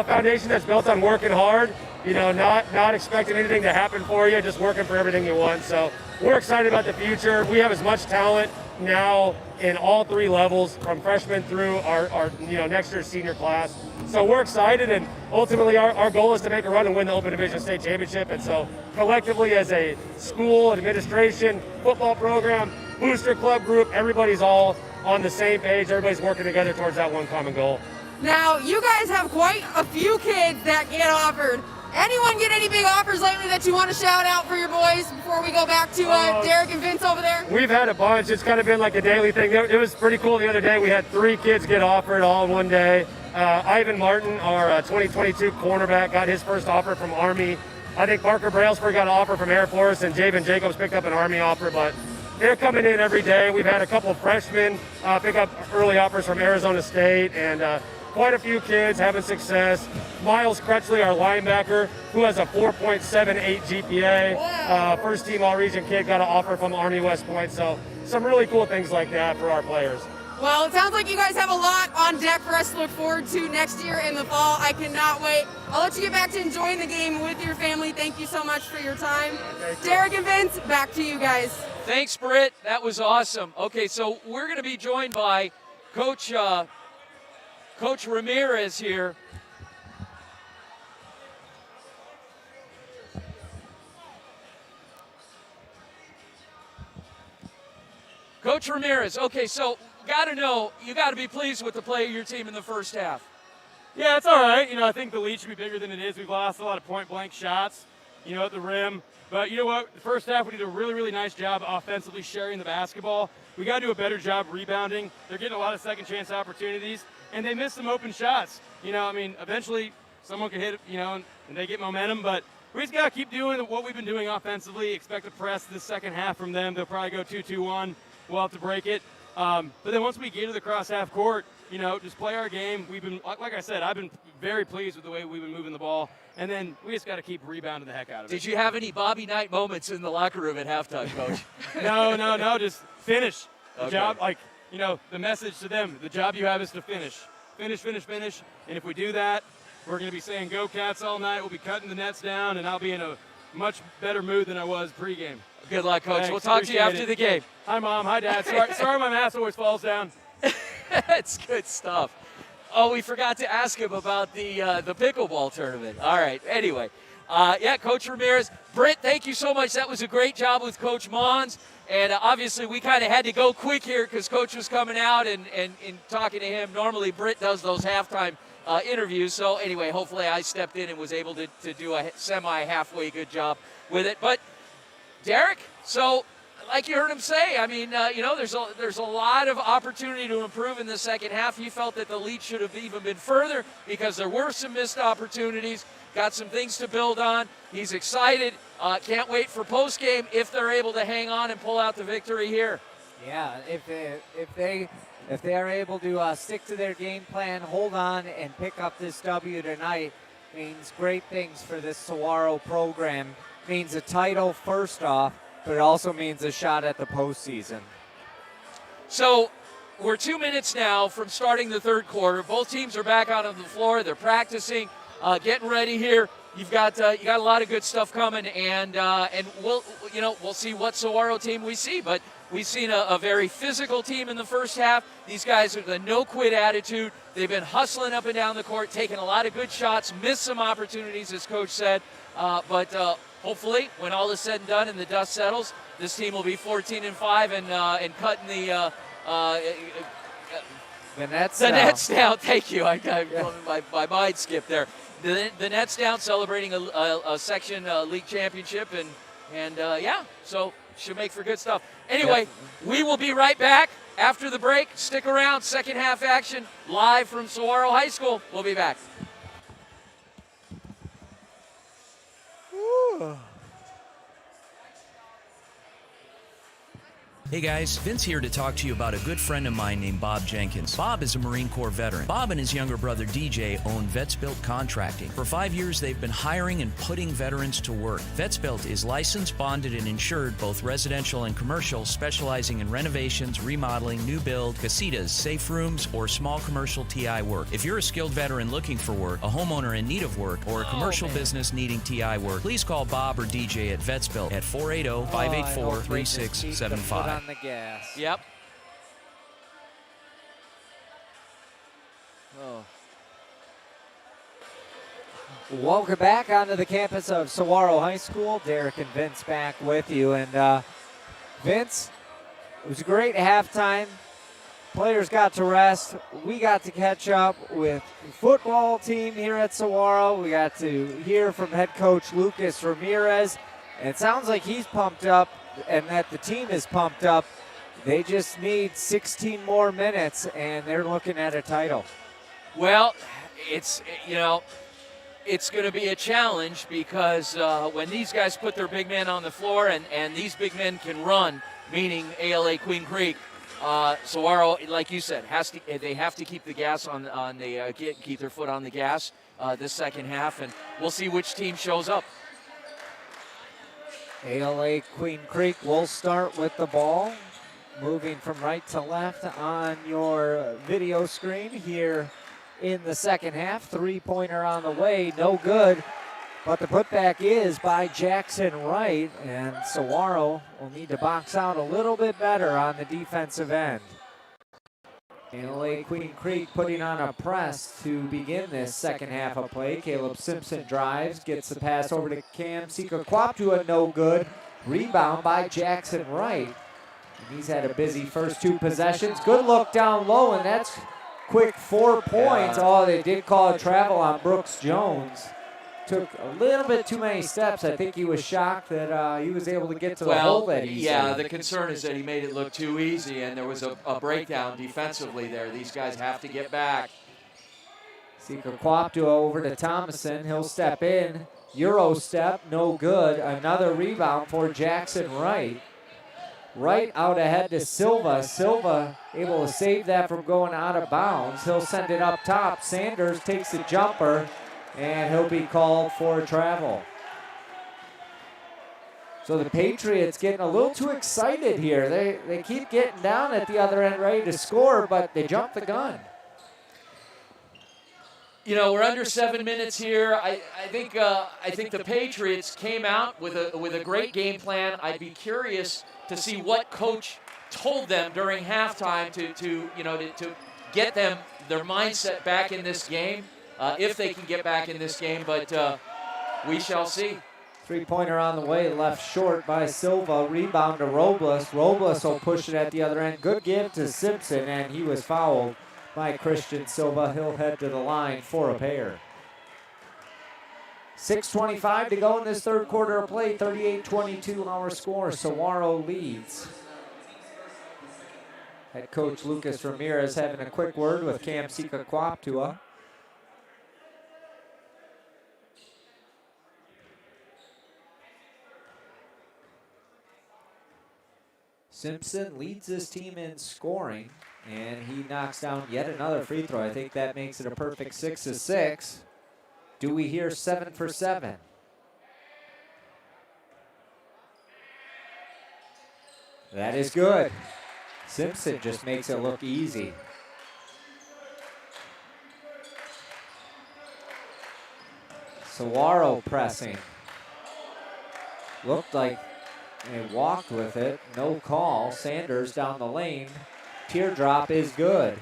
foundation that's built on working hard, not expecting anything to happen for you, just working for everything you want. So we're excited about the future. We have as much talent now in all 3 levels, from freshmen through our next year's senior class. So we're excited, and ultimately our goal is to make a run and win the Open Division State Championship. And so collectively, as a school, administration, football program, booster club group, everybody's all on the same page. Everybody's working together towards that one common goal. Now, you guys have quite a few kids that get offered. Anyone get any big offers lately that you want to shout out for your boys before we go back to Derek and Vince over there? We've had a bunch. It's kind of been like a daily thing. It was pretty cool the other day. We had 3 kids get offered all in one day. Ivan Martin, our 2022 cornerback, got his first offer from Army. I think Parker Brailsford got an offer from Air Force, and Javen Jacobs picked up an Army offer, but they're coming in every day. We've had a couple of freshmen pick up early offers from Arizona State, and quite a few kids having success. Miles Crutchley, our linebacker, who has a 4.78 GPA, first team All-Region kid, got an offer from Army West Point. So some really cool things like that for our players. Well, it sounds like you guys have a lot on deck for us to look forward to next year in the fall. I cannot wait. I'll let you get back to enjoying the game with your family. Thank you so much for your time. Derek and Vince, back to you guys. Thanks, Britt. That was awesome. Okay, so we're going to be joined by Coach Ramirez here. Coach Ramirez, okay, so got to know, you got to be pleased with the play of your team in the first half. Yeah, it's all right. I think the lead should be bigger than it is. We've lost a lot of point-blank shots, at the rim. But you know what? The first half, we did a really, really nice job offensively sharing the basketball. We got to do a better job rebounding. They're getting a lot of second-chance opportunities, and they missed some open shots. Eventually someone could hit, and they get momentum. But we just got to keep doing what we've been doing offensively. Expect to press the second half from them. They'll probably go 2-2-1. We'll have to break it. But then once we get to the cross half court, just play our game. We've been, like I said, I've been very pleased with the way we've been moving the ball. And then we just got to keep rebounding the heck out of it. Did you have any Bobby Knight moments in the locker room at halftime, Coach? No, just finish. The Okay. job, the message to them, the job you have is to finish. Finish. And if we do that, we're going to be saying go Cats all night. We'll be cutting the nets down, and I'll be in a much better mood than I was pregame. Good luck, Coach. Thanks. We'll talk to you after the game. Hi, Mom. Hi, Dad. Sorry my mask always falls down. That's good stuff. Oh, we forgot to ask him about the pickleball tournament. All right. Anyway, Coach Ramirez. Britt, thank you so much. That was a great job with Coach Mons. And obviously, we kind of had to go quick here because Coach was coming out and talking to him. Normally, Britt does those halftime interviews. So anyway, hopefully I stepped in and was able to do a semi-halfway good job with it. But Derek, so like you heard him say, there's a lot of opportunity to improve in the second half. He felt that the lead should have even been further because there were some missed opportunities. Got some things to build on. He's excited. Can't wait for postgame if they're able to hang on and pull out the victory here. Yeah, if they are able to stick to their game plan, hold on, and pick up this W tonight, means great things for this Saguaro program. Means a title first off, but it also means a shot at the postseason. So we're 2 minutes now from starting the third quarter. Both teams are back out on the floor. They're practicing, getting ready here. You got a lot of good stuff coming, and we'll see what Saguaro team we see. But we've seen a very physical team in the first half. These guys are the no-quit attitude. They've been hustling up and down the court, taking a lot of good shots, missed some opportunities, as Coach said. But hopefully, when all is said and done and the dust settles, this team will be 14-5 and cutting the nets down. Thank you. My mind skipped there. The nets down, celebrating a section league championship, and so should make for good stuff. Anyway, we will be right back after the break. Stick around. Second half action live from Saguaro High School. We'll be back. Hey guys, Vince here to talk to you about a good friend of mine named Bob Jenkins. Bob is a Marine Corps veteran. Bob and his younger brother DJ own Vets Built Contracting. For 5 years, they've been hiring and putting veterans to work. Vets Built is licensed, bonded, and insured, both residential and commercial, specializing in renovations, remodeling, new build, casitas, safe rooms, or small commercial TI work. If you're a skilled veteran looking for work, a homeowner in need of work, or a commercial business needing TI work, please call Bob or DJ at Vets Built at 480-584-3675. On the gas. Yep. Oh. Welcome back onto the campus of Saguaro High School. Derek and Vince back with you. And Vince, it was a great halftime. Players got to rest. We got to catch up with the football team here at Saguaro. We got to hear from head coach Lucas Ramirez. And it sounds like he's pumped up and that the team is pumped up. They just need 16 more minutes, and they're looking at a title. Well, it's going to be a challenge because when these guys put their big men on the floor and these big men can run, meaning ALA Queen Creek, Saguaro, like you said, they have to keep the gas keep their foot on the gas this second half, and we'll see which team shows up. ALA Queen Creek will start with the ball. Moving from right to left on your video screen here in the second half. Three-pointer on the way, no good. But the putback is by Jackson Wright, and Saguaro will need to box out a little bit better on the defensive end. ALA Queen Creek putting on a press to begin this second half of play. Caleb Simpson drives, gets the pass over to Cam Sika-Kwaptua, no good. Rebound by Jackson Wright. He's had a busy first two possessions. Good look down low, and that's quick 4 points. Oh, they did call a travel on Brooks Jones. Took a little bit too many steps. I think he was shocked that he was able to get to the hole that easy. Yeah, the concern is that he made it look too easy, and there was a breakdown defensively there. These guys have to get back. Sika-Kwaptua over to Thomason. He'll step in. Euro step, no good. Another rebound for Jackson Wright. Right out ahead to Silva. Silva able to save that from going out of bounds. He'll send it up top. Sanders takes the jumper, and he'll be called for travel. So the Patriots getting a little too excited here. They keep getting down at the other end ready to score, but they jump the gun. You know, we're under 7 minutes here. I think the Patriots came out with a great game plan. I'd be curious to see what coach told them during halftime to get them their mindset back in this game, if they can get back in this game. But we shall see. Three-pointer on the way, left short by Silva. Rebound to Robles. Robles will push it at the other end. Good give to Simpson, and he was fouled by Christian Silva. He'll head to the line for a pair. 6:25 to go in this third quarter of play. 38-22 our score. Saguaro leads. Head coach Lucas Ramirez having a quick word with Cam Sika-Kwaptua. Simpson leads this team in scoring, and he knocks down yet another free throw. I think that makes it a perfect 6-6. Do we hear 7 for 7? That is good. Simpson just makes it look easy. Saguaro pressing. Looked like they walked with it. No call. Sanders down the lane. Teardrop is good.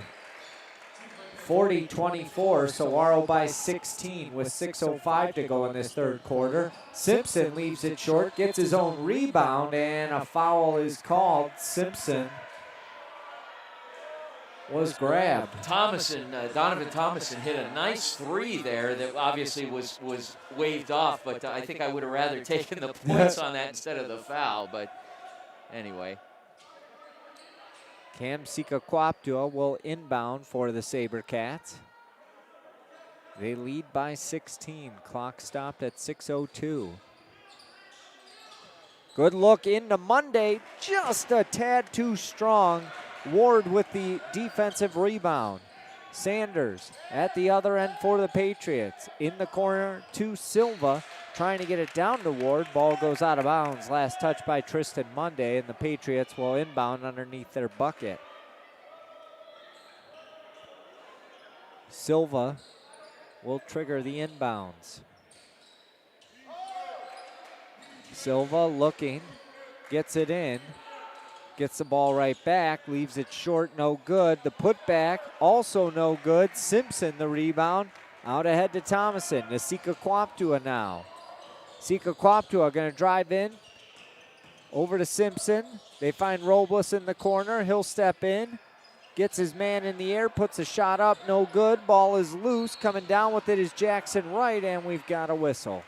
40-24, Saguaro by 16 with 6:05 to go in this third quarter. Simpson leaves it short, gets his own rebound, and a foul is called. Simpson was grabbed. Donovan Thomason hit a nice three there that obviously was waved off, but I think I would have rather taken the points on that instead of the foul, but anyway. Cam Sika-Kwaptua will inbound for the Sabercats. They lead by 16. Clock stopped at 6:02. Good look into Monday, just a tad too strong. Ward with the defensive rebound. Sanders at the other end for the Patriots. In the corner to Silva, trying to get it down to Ward. Ball goes out of bounds. Last touch by Tristan Monday, and the Patriots will inbound underneath their bucket. Silva will trigger the inbounds. Silva looking, gets it in. Gets the ball right back, leaves it short, no good. The putback, also no good. Simpson, the rebound, out ahead to Thomason. To Sika Kwaptua now. Sika Kwaptua going to drive in. Over to Simpson. They find Robles in the corner. He'll step in. Gets his man in the air, puts a shot up, no good. Ball is loose. Coming down with it is Jackson Wright, and we've got a whistle.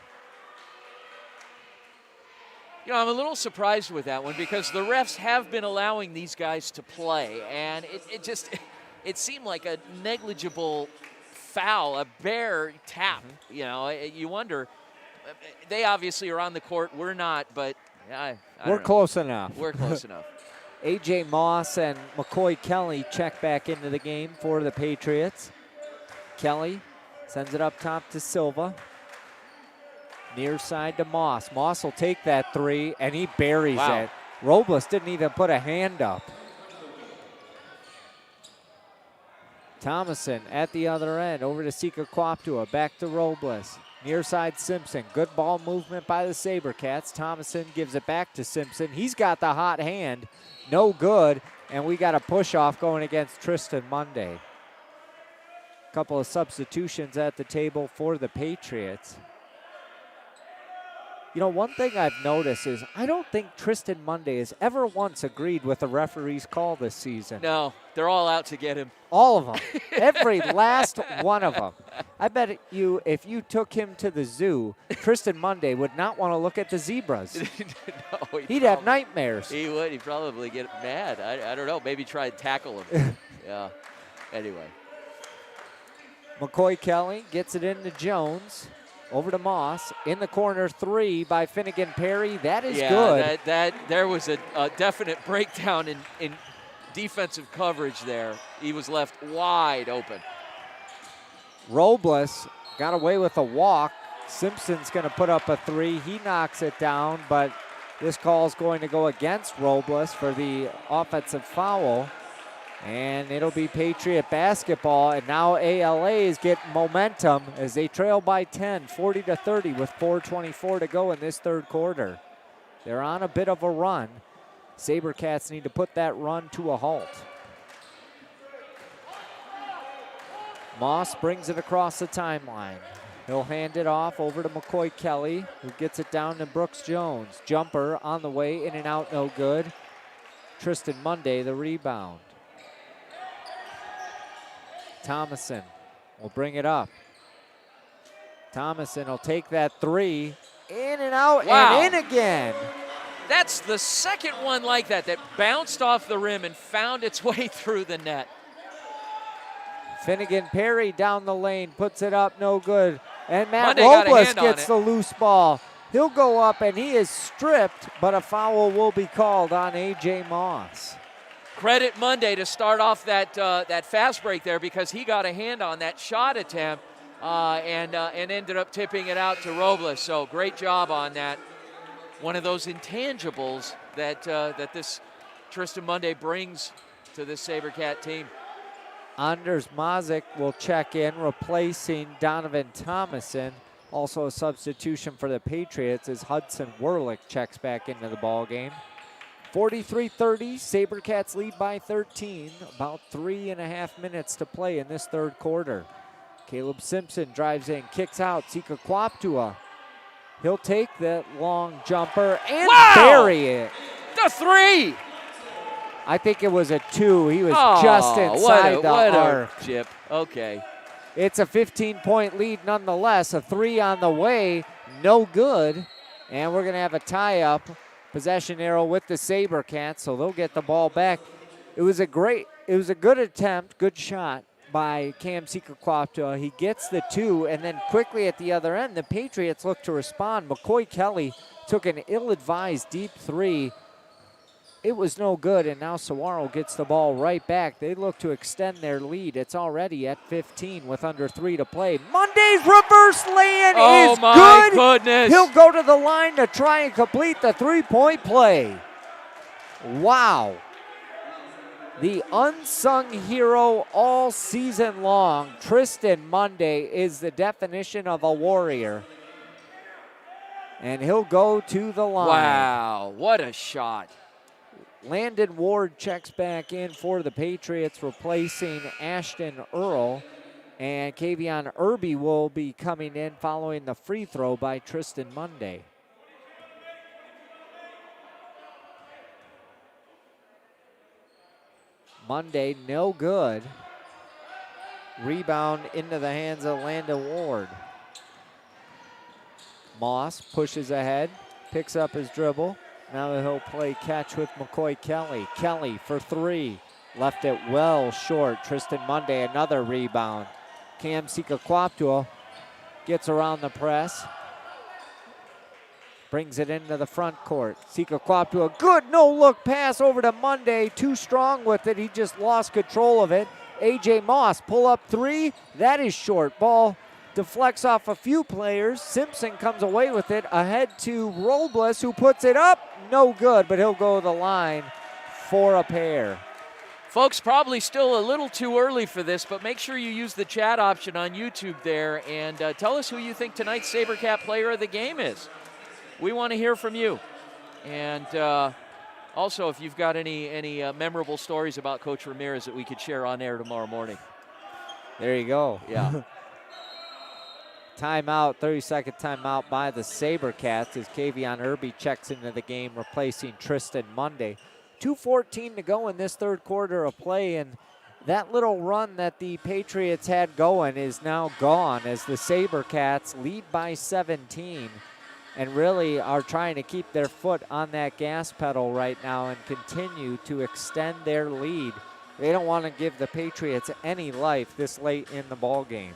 You know, I'm a little surprised with that one because the refs have been allowing these guys to play, and it seemed like a negligible foul, a bare tap. Mm-hmm. You know, you wonder. They obviously are on the court. We're not, but we're close enough. We're close enough. A.J. Moss and McCoy Kelly check back into the game for the Patriots. Kelly sends it up top to Silva. Near side to Moss. Moss will take that three, and he buries it. Robles didn't even put a hand up. Thomason at the other end. Over to Sika Kwaptua. Back to Robles. Near side Simpson. Good ball movement by the Sabercats. Thomason gives it back to Simpson. He's got the hot hand. No good. And we got a push off going against Tristan Monday. Couple of substitutions at the table for the Patriots. You know, one thing I've noticed is I don't think Tristan Monday has ever once agreed with the referee's call this season. No, they're all out to get him. All of them. Every last one of them. I bet you if you took him to the zoo, Tristan Monday would not want to look at the zebras. No, He'd have nightmares. He would. He'd probably get mad. I don't know. Maybe try and tackle him. Yeah. Anyway. McCoy Kelly gets it into Jones. Over to Moss. In the corner, three by Finnegan Perry. That is good. There was a definite breakdown in defensive coverage there. He was left wide open. Robles got away with a walk. Simpson's going to put up a three. He knocks it down, but this call is going to go against Robles for the offensive foul. And it'll be Patriot basketball, and now ALA's get momentum as they trail by 10, 40-30 with 4:24 to go in this third quarter. They're on a bit of a run. Sabercats need to put that run to a halt. Moss brings it across the timeline. He'll hand it off over to McCoy Kelly, who gets it down to Brooks Jones. Jumper on the way, in and out, no good. Tristan Monday, the rebound. Thomason will bring it up. Thomason will take that three. In and out, and in again. That's the second one like that bounced off the rim and found its way through the net. Finnegan Perry down the lane, puts it up, no good. And Matt Monday Robles gets the loose ball. He'll go up, and he is stripped, but a foul will be called on A.J. Moss. Credit Monday to start off that fast break there because he got a hand on that shot attempt and ended up tipping it out to Robles. So great job on that. One of those intangibles that this Tristan Monday brings to this Sabercat team. Anders Mazik will check in, replacing Donovan Thomason. Also a substitution for the Patriots as Hudson Werlich checks back into the ball game. 43-30, Sabercats lead by 13. About 3.5 minutes to play in this third quarter. Caleb Simpson drives in, kicks out, Sika Kwaptua. He'll take that long jumper and bury it. The three! I think it was a two. He was just inside the arc. Chip. Okay. It's a 15-point lead nonetheless. A three on the way, no good. And we're going to have a tie-up. Possession arrow with the Sabercats, so they'll get the ball back. It was a good attempt, good shot by Cam Sika Kwaptua. He gets the two, and then quickly at the other end, the Patriots look to respond. McCoy Kelly took an ill-advised deep three. It was no good, and now Saguaro gets the ball right back. They look to extend their lead. It's already at 15 with under 3 to play. Monday's reverse lay-in is good. Oh, my goodness. He'll go to the line to try and complete the three-point play. Wow. The unsung hero all season long, Tristan Monday, is the definition of a warrior. And he'll go to the line. Wow, what a shot. Landon Ward checks back in for the Patriots, replacing Ashton Earl. And Kavion Irby will be coming in following the free throw by Tristan Monday. Monday, no good. Rebound into the hands of Landon Ward. Moss pushes ahead, picks up his dribble. Now he'll play catch with McCoy Kelly. Kelly for 3. Left it well short. Tristan Monday, another rebound. Cam Sikakwaptua gets around the press. Brings it into the front court. Sikakwaptua, good no-look pass over to Monday. Too strong with it. He just lost control of it. A.J. Moss, pull-up 3. That is short. Ball deflects off a few players. Simpson comes away with it. Ahead to Robles, who puts it up. No good, but he'll go to the line for a pair. Folks, probably still a little too early for this, but make sure you use the chat option on YouTube there and tell us who you think tonight's Sabercat player of the game is. We want to hear from you. And also, if you've got any memorable stories about Coach Ramirez that we could share on air tomorrow morning. There you go. Yeah. Timeout, 30-second timeout by the Sabercats as Kavion Irby checks into the game, replacing Tristan Monday. 2:14 to go in this third quarter of play, and that little run that the Patriots had going is now gone as the Sabercats lead by 17 and really are trying to keep their foot on that gas pedal right now and continue to extend their lead. They don't want to give the Patriots any life this late in the ball game.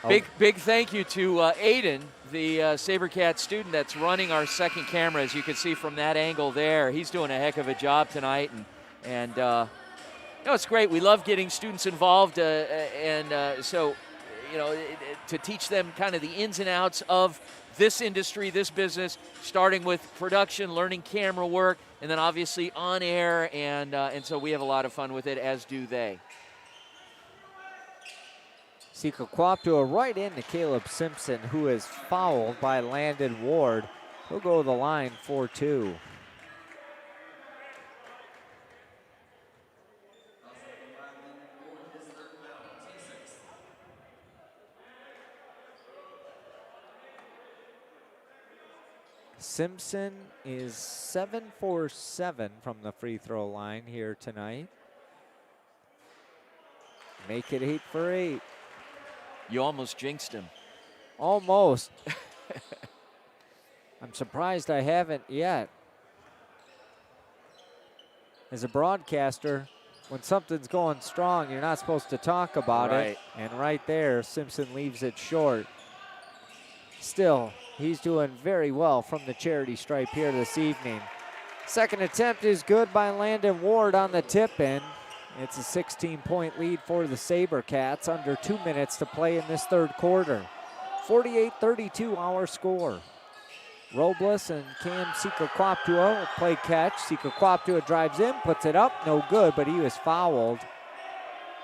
Big thank you to Aiden, the Sabercat student that's running our second camera, as you can see from that angle there. He's doing a heck of a job tonight, and it's great. We love getting students involved, so to teach them kind of the ins and outs of this industry, this business, starting with production, learning camera work, and then obviously on air, and so we have a lot of fun with it, as do they. Sikakwaptua right into Caleb Simpson, who is fouled by Landon Ward. He'll go to the line for 2. Simpson is 7 for 7 from the free throw line here tonight. Make it 8 for 8. You almost jinxed him. Almost. I'm surprised I haven't yet. As a broadcaster, when something's going strong, you're not supposed to talk about it. And right there, Simpson leaves it short. Still, he's doing very well from the charity stripe here this evening. Second attempt is good by Landon Ward on the tip-in. It's a 16-point lead for the Sabercats. Under 2 minutes to play in this third quarter. 48-32 our score. Robles and Cam Sikakwaptua will play catch. Sikakwaptua drives in, puts it up, no good, but he was fouled.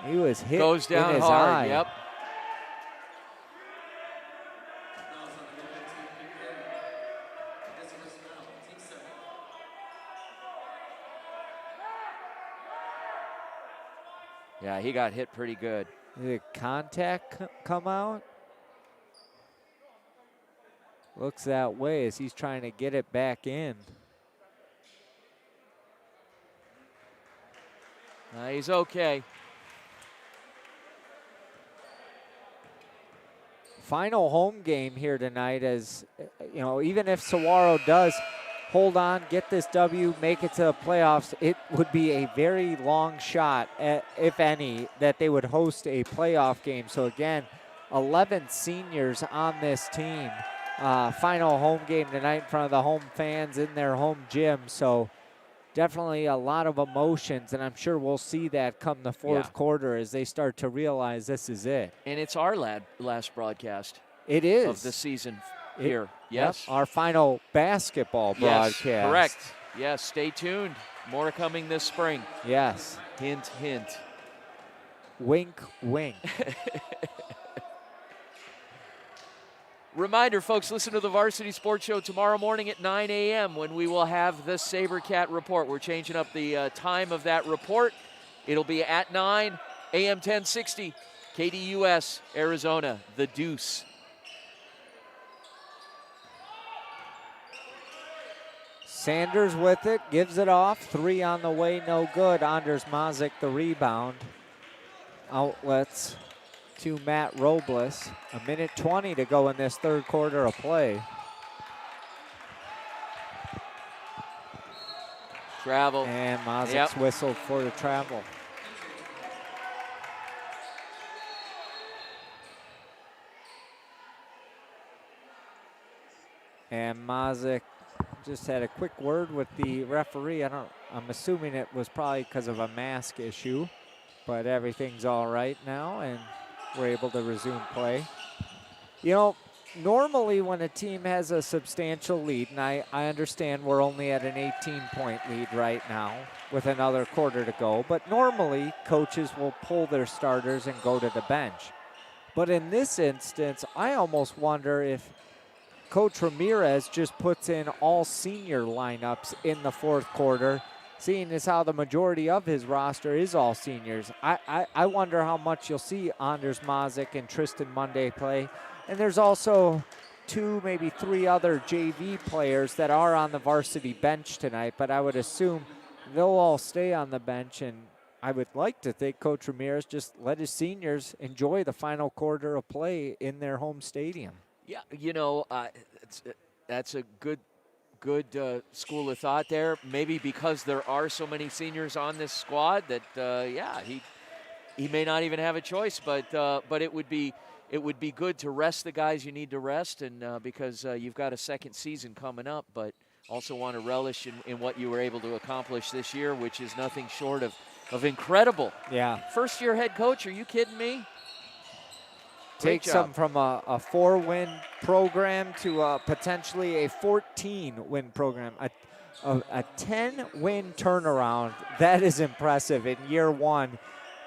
He was hit Goes down in his hard, eye. Yep. Yeah, he got hit pretty good. Did contact come out? Looks that way as he's trying to get it back in. He's okay. Final home game here tonight, as even if Saguaro does hold on, get this W, make it to the playoffs, it would be a very long shot, if any, that they would host a playoff game. So again, 11 seniors on this team. Final home game tonight in front of the home fans in their home gym. So definitely a lot of emotions, and I'm sure we'll see that come the fourth quarter as they start to realize this is it. And it's our last broadcast. It is. Of the season here. Yes. Yep, our final basketball broadcast. Yes, correct. Yes, stay tuned. More coming this spring. Yes. Hint, hint. Wink, wink. Reminder, folks, listen to the Varsity Sports Show tomorrow morning at 9 a.m. when we will have the Sabercat Report. We're changing up the time of that report. It'll be at 9 a.m. 1060, KDUS, Arizona, the Deuce. Sanders with it, gives it off. 3 on the way, no good. Anders Mazik the rebound. Outlets to Matt Robles. 1:20 to go in this third quarter of play. Travel. And Mazik's whistled for the travel. And Mazik just had a quick word with the referee. I'm assuming it was probably because of a mask issue, but everything's all right now and we're able to resume play. You know, normally when a team has a substantial lead, and I understand we're only at an 18-point lead right now with another quarter to go, but normally coaches will pull their starters and go to the bench. But in this instance, I almost wonder if Coach Ramirez just puts in all senior lineups in the fourth quarter, seeing as how the majority of his roster is all seniors. I wonder how much you'll see Anders Mazik and Tristan Monday play. And there's also 2, maybe 3 other JV players that are on the varsity bench tonight, but I would assume they'll all stay on the bench, and I would like to think Coach Ramirez just let his seniors enjoy the final quarter of play in their home stadium. Yeah, you know, that's a good school of thought there. Maybe because there are so many seniors on this squad that, he may not even have a choice. But it would be good to rest the guys you need to rest, and because you've got a second season coming up, but also want to relish in what you were able to accomplish this year, which is nothing short of incredible. Yeah. First-year head coach, are you kidding me? Take some from a 4-win program to potentially a 14-win program. A 10-win turnaround, that is impressive in year one.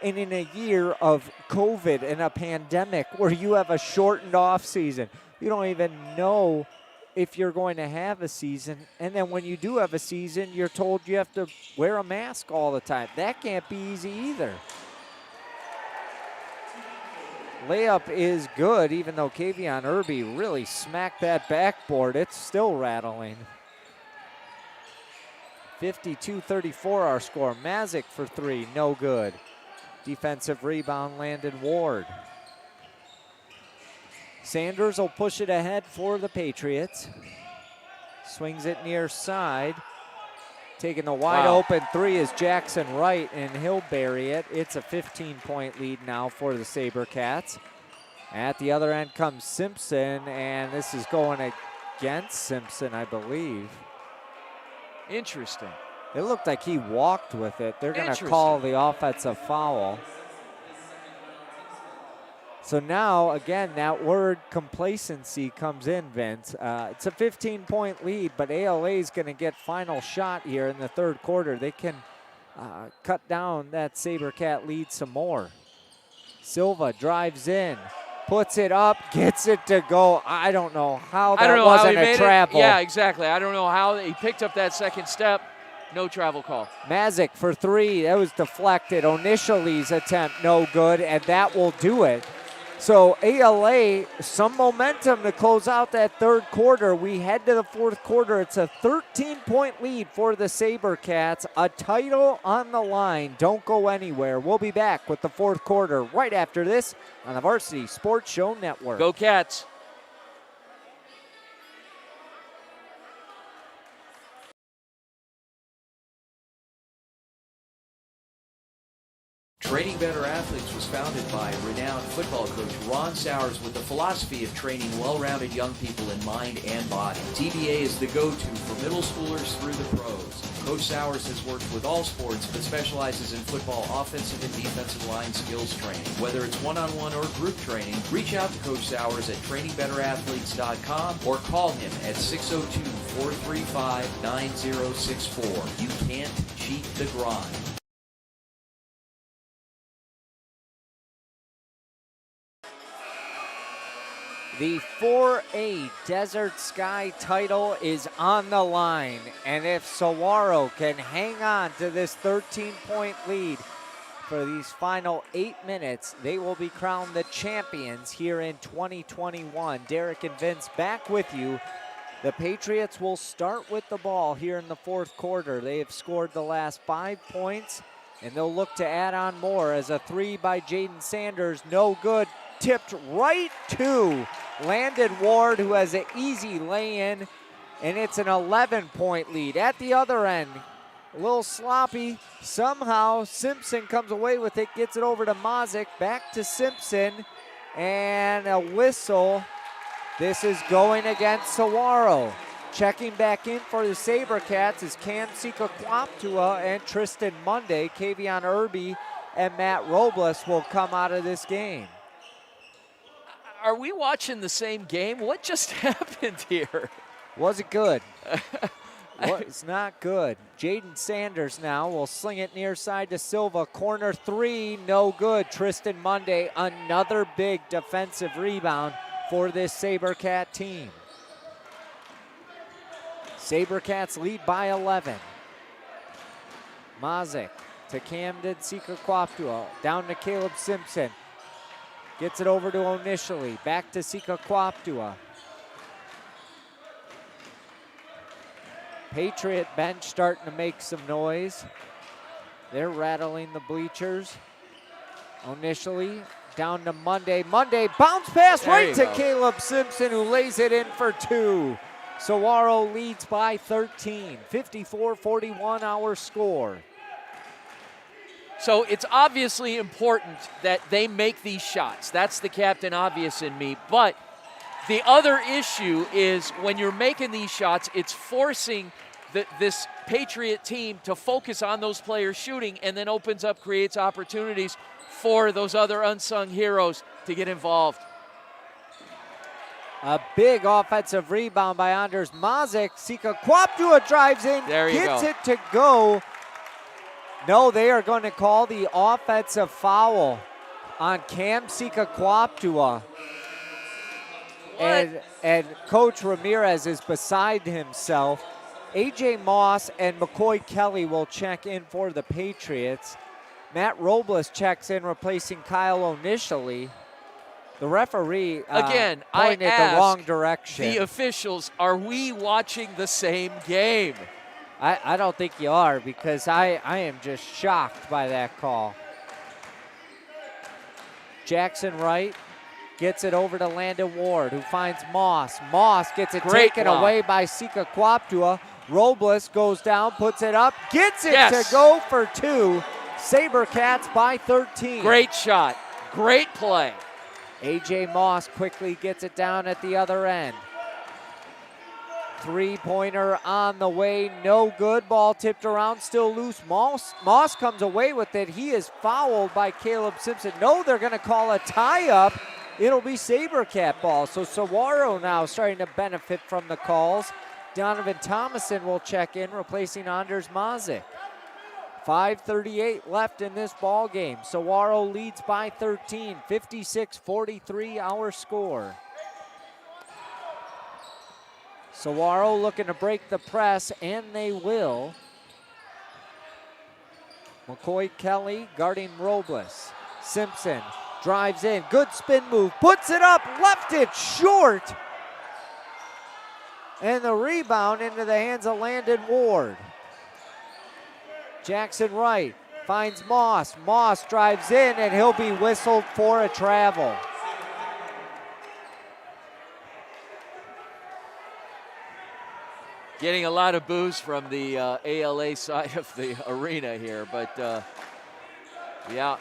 And in a year of COVID and a pandemic where you have a shortened off season, you don't even know if you're going to have a season. And then when you do have a season, you're told you have to wear a mask all the time. That can't be easy either. Layup is good, even though Kavion Irby really smacked that backboard. It's still rattling. 52-34 our score. Mazik for 3, no good. Defensive rebound, Landon Ward. Sanders will push it ahead for the Patriots. Swings it near side. Taking the wide open 3 is Jackson Wright, and he'll bury it. It's a 15-point lead now for the Sabercats. At the other end comes Simpson, and this is going against Simpson, I believe. Interesting. It looked like he walked with it. They're going to call the offensive foul. So now, again, that word complacency comes in, Vince. It's a 15-point lead, but ALA is going to get final shot here in the third quarter. They can cut down that Sabercat lead some more. Silva drives in, puts it up, gets it to go. I don't know how that wasn't a travel. Yeah, exactly. I don't know how he picked up that second step. No travel call. Mazik for 3. That was deflected. Onishali's attempt, no good, and that will do it. So ALA, some momentum to close out that third quarter. We head to the fourth quarter. It's a 13-point lead for the Sabercats. A title on the line. Don't go anywhere. We'll be back with the fourth quarter right after this on the Varsity Sports Show Network. Go Cats. Training Better Athletes was founded by renowned football coach Ron Sowers with the philosophy of training well-rounded young people in mind and body. TBA is the go-to for middle schoolers through the pros. Coach Sowers has worked with all sports but specializes in football offensive and defensive line skills training. Whether it's one-on-one or group training, reach out to Coach Sowers at trainingbetterAthletes.com or call him at 602-435-9064. You can't cheat the grind. The 4A Desert Sky title is on the line, and if Saguaro can hang on to this 13-point lead for these final 8 minutes, they will be crowned the champions here in 2021. Derek and Vince back with you. The Patriots will start with the ball here in the fourth quarter. They have scored the last 5 points, and they'll look to add on more as a 3 by Jaden Sanders, no good. Tipped right to Landon Ward, who has an easy lay-in, and it's an 11-point lead. At the other end, a little sloppy. Somehow Simpson comes away with it, gets it over to Mazik, back to Simpson, and a whistle. This is going against Saguaro. Checking back in for the Sabercats is Cam Sika-Kwaptua and Tristan Monday. Kavion Irby and Matt Robles will come out of this game. Are we watching the same game? What just happened here? Wasn't good. It's not good. Jaden Sanders now will sling it near side to Silva. Corner 3, no good. Tristan Monday, another big defensive rebound for this Sabercat team. Sabercats lead by 11. Mazik to Camden Sika-Kwaptua. Down to Caleb Simpson. Gets it over to Onishali. Back to Sika-Kwaptua. Patriot bench starting to make some noise. They're rattling the bleachers. Onishali down to Monday. Monday bounce pass right to Caleb Simpson, who lays it in for 2. Saguaro leads by 13. 54-41 our score. So it's obviously important that they make these shots. That's the Captain Obvious in me. But the other issue is when you're making these shots, it's forcing this Patriot team to focus on those players shooting, and then opens up, creates opportunities for those other unsung heroes to get involved. A big offensive rebound by Anders Mazik. Sika-Kwaptua drives in, gets it to go. No, they are going to call the offensive foul on Cam Sika-Kwaptua. And Coach Ramirez is beside himself. A.J. Moss and McCoy Kelly will check in for the Patriots. Matt Robles checks in, replacing Kyle Onishali. The referee again pointed the wrong direction. The officials, are we watching the same game? I don't think you are, because I am just shocked by that call. Jackson Wright gets it over to Landon Ward, who finds Moss. Moss gets it taken away by Sika-Kwaptua. Robles goes down, puts it up, gets it to go for 2. Sabercats by 13. Great shot. Great play. A.J. Moss quickly gets it down at the other end. Three-pointer on the way, no good. Ball tipped around, still loose. Moss comes away with it. He is fouled by Caleb Simpson. No, they're going to call a tie-up. It'll be Sabercat ball. So Saguaro now starting to benefit from the calls. Donovan Thomason will check in, replacing Anders Mazik. 5:38 left in this ball game. Saguaro leads by 13, 56-43 our score. Saguaro looking to break the press, and they will. McCoy Kelly guarding Robles. Simpson drives in, good spin move, puts it up, left it short. And the rebound into the hands of Landon Ward. Jackson Wright finds Moss. Moss drives in, and he'll be whistled for a travel. Getting a lot of boos from the ALA side of the arena here, but Yeah.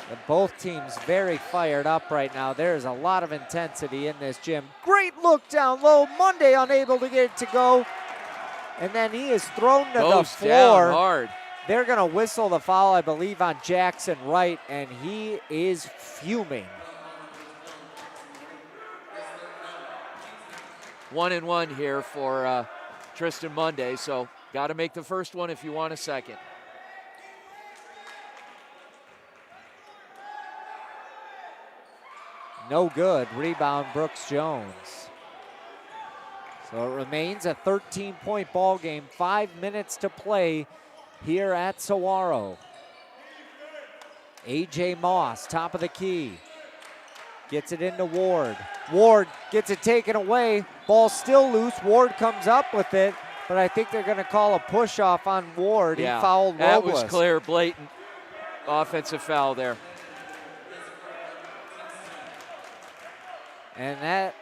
And both teams very fired up right now. There's a lot of intensity in this gym. Great look down low. Monday unable to get it to go. And then he is thrown to the floor. Down hard. They're going to whistle the foul, I believe, on Jackson Wright, and he is fuming. 1-1 here for Tristan Monday, so got to make the first one if you want a second. No good. Rebound, Brooks Jones. So it remains a 13-point ball game. 5 minutes to play here at Saguaro. A.J. Moss, top of the key. Gets it into Ward. Ward gets it taken away. Ball still loose. Ward comes up with it, but I think they're going to call a push-off on Ward. Yeah, he fouled that Robles. was clear, blatant offensive foul there. And that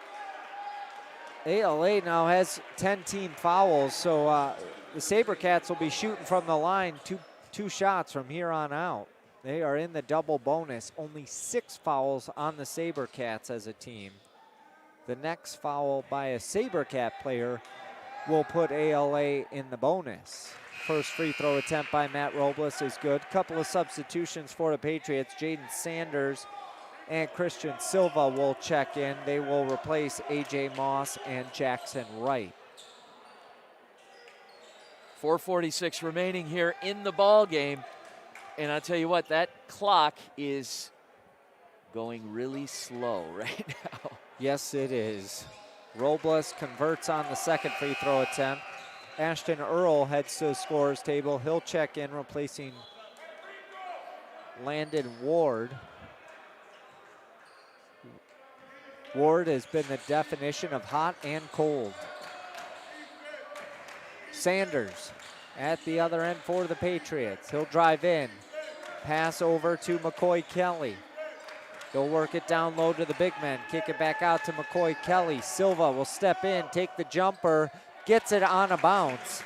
ALA now has 10 team fouls, so the Sabercats will be shooting from the line two shots from here on out. They are in the double bonus. Only 6 fouls on the Sabercats as a team. The next foul by a Sabercat player will put ALA in the bonus. First free throw attempt by Matt Robles is good. Couple of substitutions for the Patriots. Jaden Sanders and Christian Silva will check in. They will replace A.J. Moss and Jackson Wright. 4:46 remaining here in the ball game. And I'll tell you what, that clock is going really slow right now. Yes, it is. Robles converts on the second free throw attempt. Ashton Earl heads to the scorer's table. He'll check in, replacing Landon Ward. Ward has been the definition of hot and cold. Sanders at the other end for the Patriots. He'll drive in. Pass over to McCoy Kelly. They'll work it down low to the big men. Kick it back out to McCoy Kelly. Silva will step in, take the jumper, gets it on a bounce.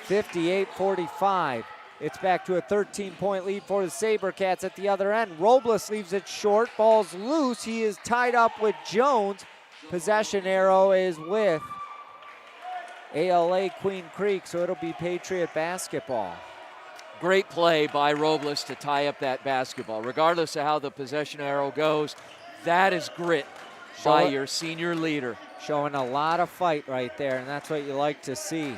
58-45. It's back to a 13-point lead for the Sabercats at the other end. Robles leaves it short. Ball's loose. He is tied up with Jones. Possession arrow is with ALA Queen Creek, so it'll be Patriot basketball. Great play by Robles to tie up that basketball. Regardless of how the possession arrow goes, that is grit by your senior leader. Showing a lot of fight right there, and that's what you like to see.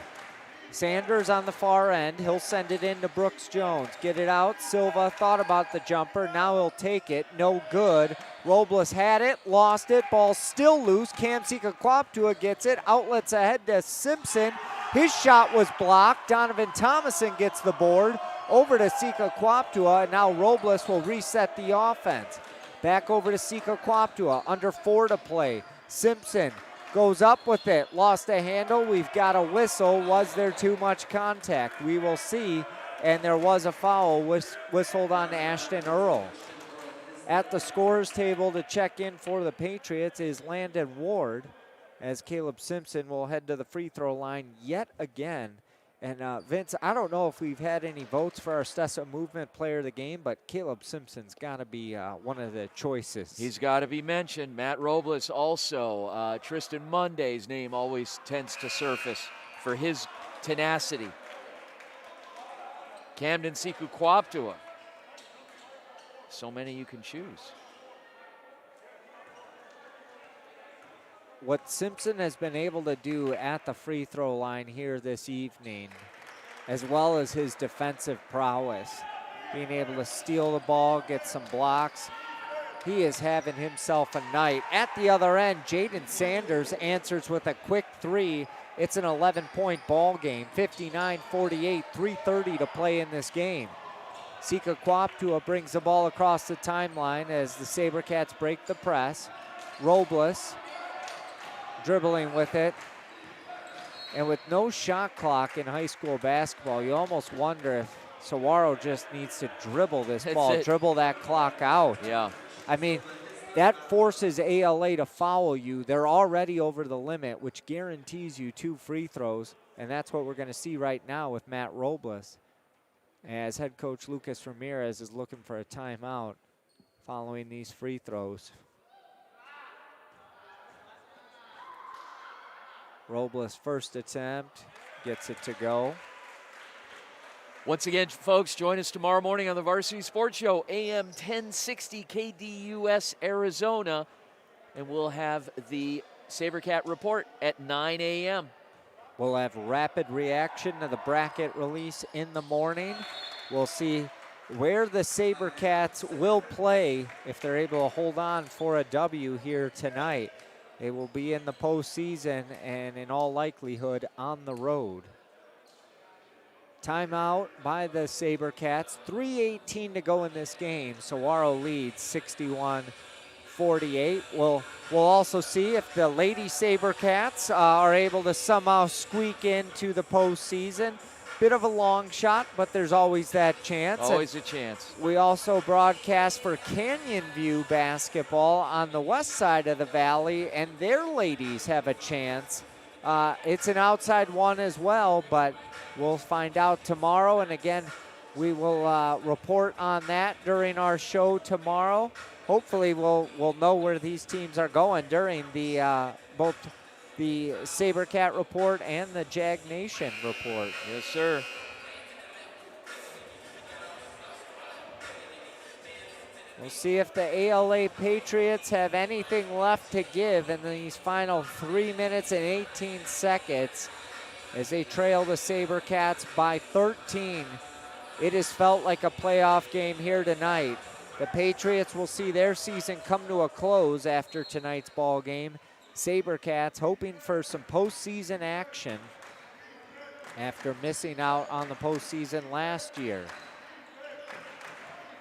Sanders on the far end. He'll send it in to Brooks Jones. Get it out. Silva thought about the jumper. Now he'll take it. No good. Robles had it, lost it. Ball still loose. Cam Sika-Kwaptua gets it. Outlets ahead to Simpson. His shot was blocked. Donovan Thomason gets the board. Over to Sika-Kwaptua. And now Robles will reset the offense. Back over to Sika-Kwaptua. Under 4 to play. Simpson goes up with it, lost a handle. We've got a whistle. Was there too much contact? We will see. And there was a foul whistled on Ashton Earl. At the scorer's table to check in for the Patriots is Landon Ward, as Caleb Simpson will head to the free throw line yet again. And Vince, I don't know if we've had any votes for our Stessa Movement Player of the Game, but Caleb Simpson's got to be one of the choices. He's got to be mentioned. Matt Robles also. Tristan Monday's name always tends to surface for his tenacity. Camden Siku-Kwaptua. So many you can choose. What Simpson has been able to do at the free throw line here this evening, as well as his defensive prowess, being able to steal the ball, get some blocks, he is having himself a night. At the other end, Jaden Sanders answers with a quick 3. It's an 11-point ball game, 59-48, 3:30 to play in this game. Sika-Kwaptua brings the ball across the timeline as the Sabercats break the press. Robles dribbling with it. And with no shot clock in high school basketball, you almost wonder if Saguaro just needs to dribble this ball, dribble that clock out. Yeah. I mean, that forces ALA to foul you. They're already over the limit, which guarantees you 2 free throws. And that's what we're going to see right now with Matt Robles. as head coach Lucas Ramirez is looking for a timeout following these free throws. Robles' first attempt gets it to go. Once again, folks, join us tomorrow morning on the Varsity Sports Show, AM 1060 KDUS Arizona, and we'll have the Sabercat report at 9 a.m. We'll have rapid reaction to the bracket release in the morning. We'll see where the Sabercats will play if they're able to hold on for a W here tonight. They will be in the postseason and in all likelihood on the road. Timeout by the Sabercats. 3:18 to go in this game. Saguaro leads 61-48. We'll also see if the Lady Sabercats are able to somehow squeak into the postseason. Bit of a long shot, but there's always that chance. Always a chance. We also broadcast for Canyon View basketball on the west side of the valley, and their ladies have a chance. It's an outside one as well, but we'll find out tomorrow. And again, we will report on that during our show tomorrow. Hopefully we'll know where these teams are going during the both the Sabercat report and the Jag Nation report. Yes, sir. We'll see if the ALA Patriots have anything left to give in these final 3 minutes and 18 seconds as they trail the Sabercats by 13. It has felt like a playoff game here tonight. The Patriots will see their season come to a close after tonight's ball game. Sabercats hoping for some postseason action after missing out on the postseason last year.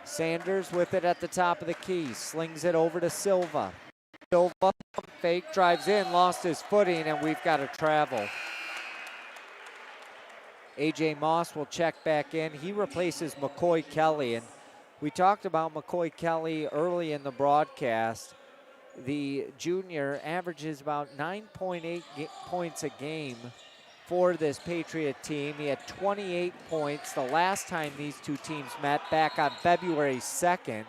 Sanders with it at the top of the key, slings it over to Silva. Silva fake, drives in, lost his footing, and we've got to travel. AJ Moss will check back in. He replaces McCoy Kelly, and we talked about McCoy Kelly early in the broadcast. The junior averages about 9.8 points a game for this Patriot team. He had 28 points the last time these two teams met back on February 2nd.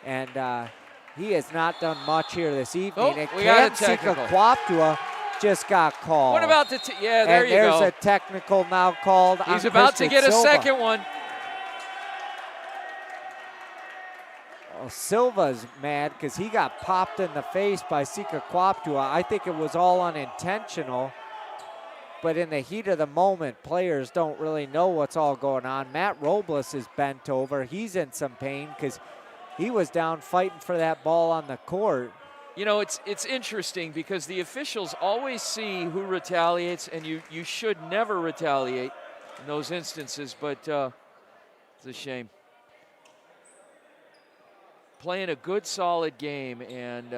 And he has not done much here this evening. Oh, we got a technical. Kwaptua just got called. What about the, yeah, there you go. There's a technical now called on He's about to get Silva. a second one. Well, Silva's mad because he got popped in the face by Sika Kwaptua. I think it was all unintentional, but in the heat of the moment, players don't really know what's all going on. Matt Robles is bent over. He's in some pain because he was down fighting for that ball on the court. You know, it's interesting because the officials always see who retaliates, and you should never retaliate in those instances, but it's a shame. Playing a good, solid game, and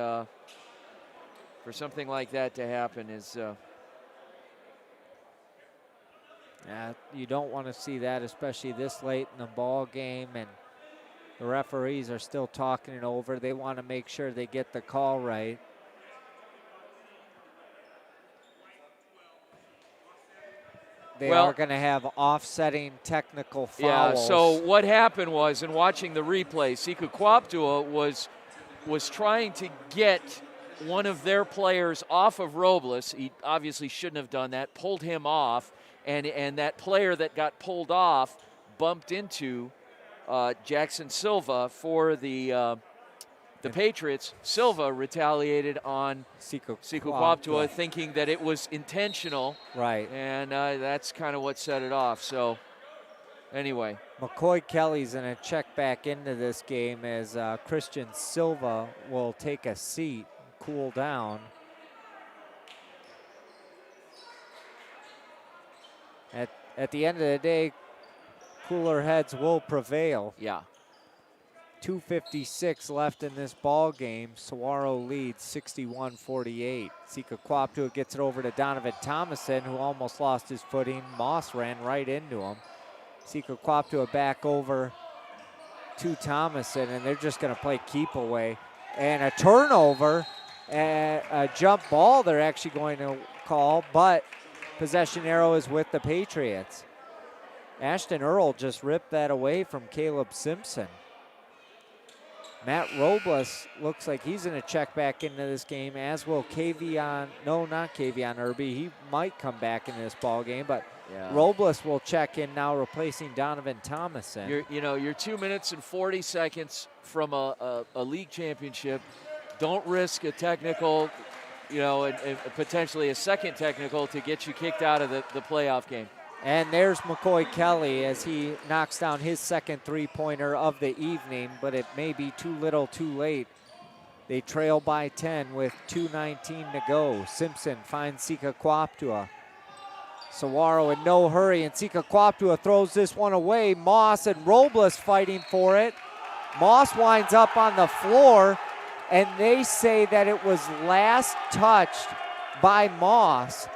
for something like that to happen is... you don't want to see that, especially this late in the ball game, and the referees are still talking it over. They want to make sure they get the call right. They are going to have offsetting technical fouls. Yeah, so what happened was, in watching the replay, Sika Kwaptua was trying to get one of their players off of Robles. He obviously shouldn't have done that, pulled him off, and that player that got pulled off bumped into Jackson Silva for the Patriots. Silva retaliated on Sika Kwaptua, thinking that it was intentional. Right. And that's kind of what set it off. So, anyway. McCoy Kelly's going to check back into this game as Christian Silva will take a seat, cool down. At the end of the day, cooler heads will prevail. Yeah. 2:56 left in this ball game. Saguaro leads 61-48. Sika Kwaptua gets it over to Donovan Thomason, who almost lost his footing. Moss ran right into him. Sika Kwaptua back over to Thomason, and they're just going to play keep away. And a turnover, a jump ball they're actually going to call, but possession arrow is with the Patriots. Ashton Earl just ripped that away from Caleb Simpson. Matt Robles looks like he's going to check back into this game, as will Kavion. No, not Kavion Irby. He might come back into this ball game, but Robles will check in now, replacing Donovan Thomason. You're 2 minutes and 40 seconds from a league championship. Don't risk a technical, and potentially a second technical to get you kicked out of the playoff game. And there's McCoy Kelly as he knocks down his second three-pointer of the evening, but it may be too little too late. They trail by 10 with 2:19 to go. Simpson finds Sika Kwaptua. Saguaro in no hurry, and Sika Kwaptua throws this one away. Moss and Robles fighting for it. Moss winds up on the floor, and they say that it was last touched by Moss.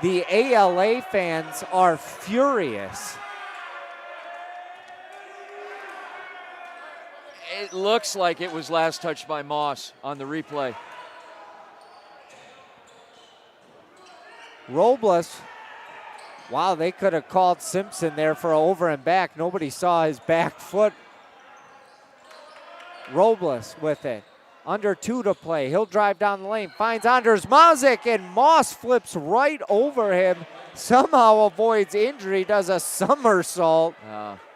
The ALA fans are furious. It looks like it was last touched by Moss on the replay. Robles, wow, they could have called Simpson there for over and back. Nobody saw his back foot. Robles with it. Under 2 to play. He'll drive down the lane. Finds Anders Mazik, and Moss flips right over him. Somehow avoids injury. Does a somersault.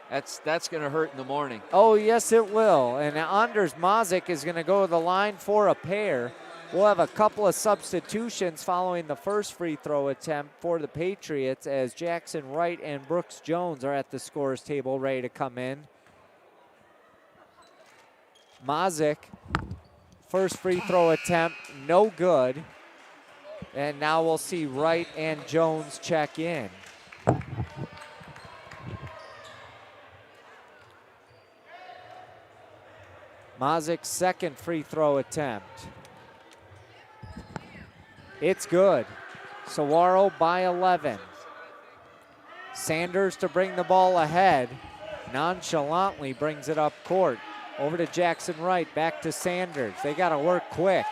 That's going to hurt in the morning. Oh, yes, it will. And Anders Mazik is going to go to the line for a pair. We'll have a couple of substitutions following the first free throw attempt for the Patriots, as Jackson Wright and Brooks Jones are at the scorer's table ready to come in. Mazik, first free throw attempt, no good. And now we'll see Wright and Jones check in. Mazik's second free throw attempt. It's good. Saguaro by 11. Sanders to bring the ball ahead. Nonchalantly brings it up court. Over to Jackson Wright, back to Sanders. They got to work quick.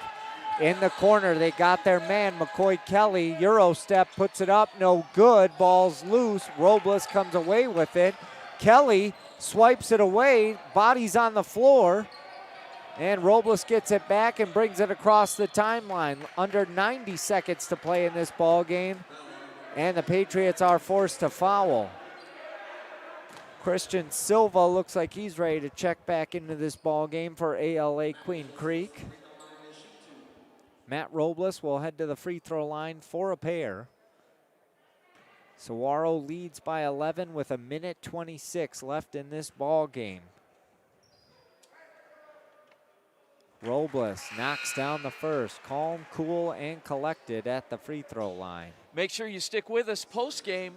In the corner, they got their man, McCoy Kelly. Euro step, puts it up, no good. Ball's loose. Robles comes away with it. Kelly swipes it away. Body's on the floor. And Robles gets it back and brings it across the timeline. Under 90 seconds to play in this ball game. And the Patriots are forced to foul. Christian Silva looks like he's ready to check back into this ball game for ALA Queen Creek. Matt Robles will head to the free throw line for a pair. Saguaro leads by 11 with 1:26 left in this ball game. Robles knocks down the first. Calm, cool, and collected at the free throw line. Make sure you stick with us post-game,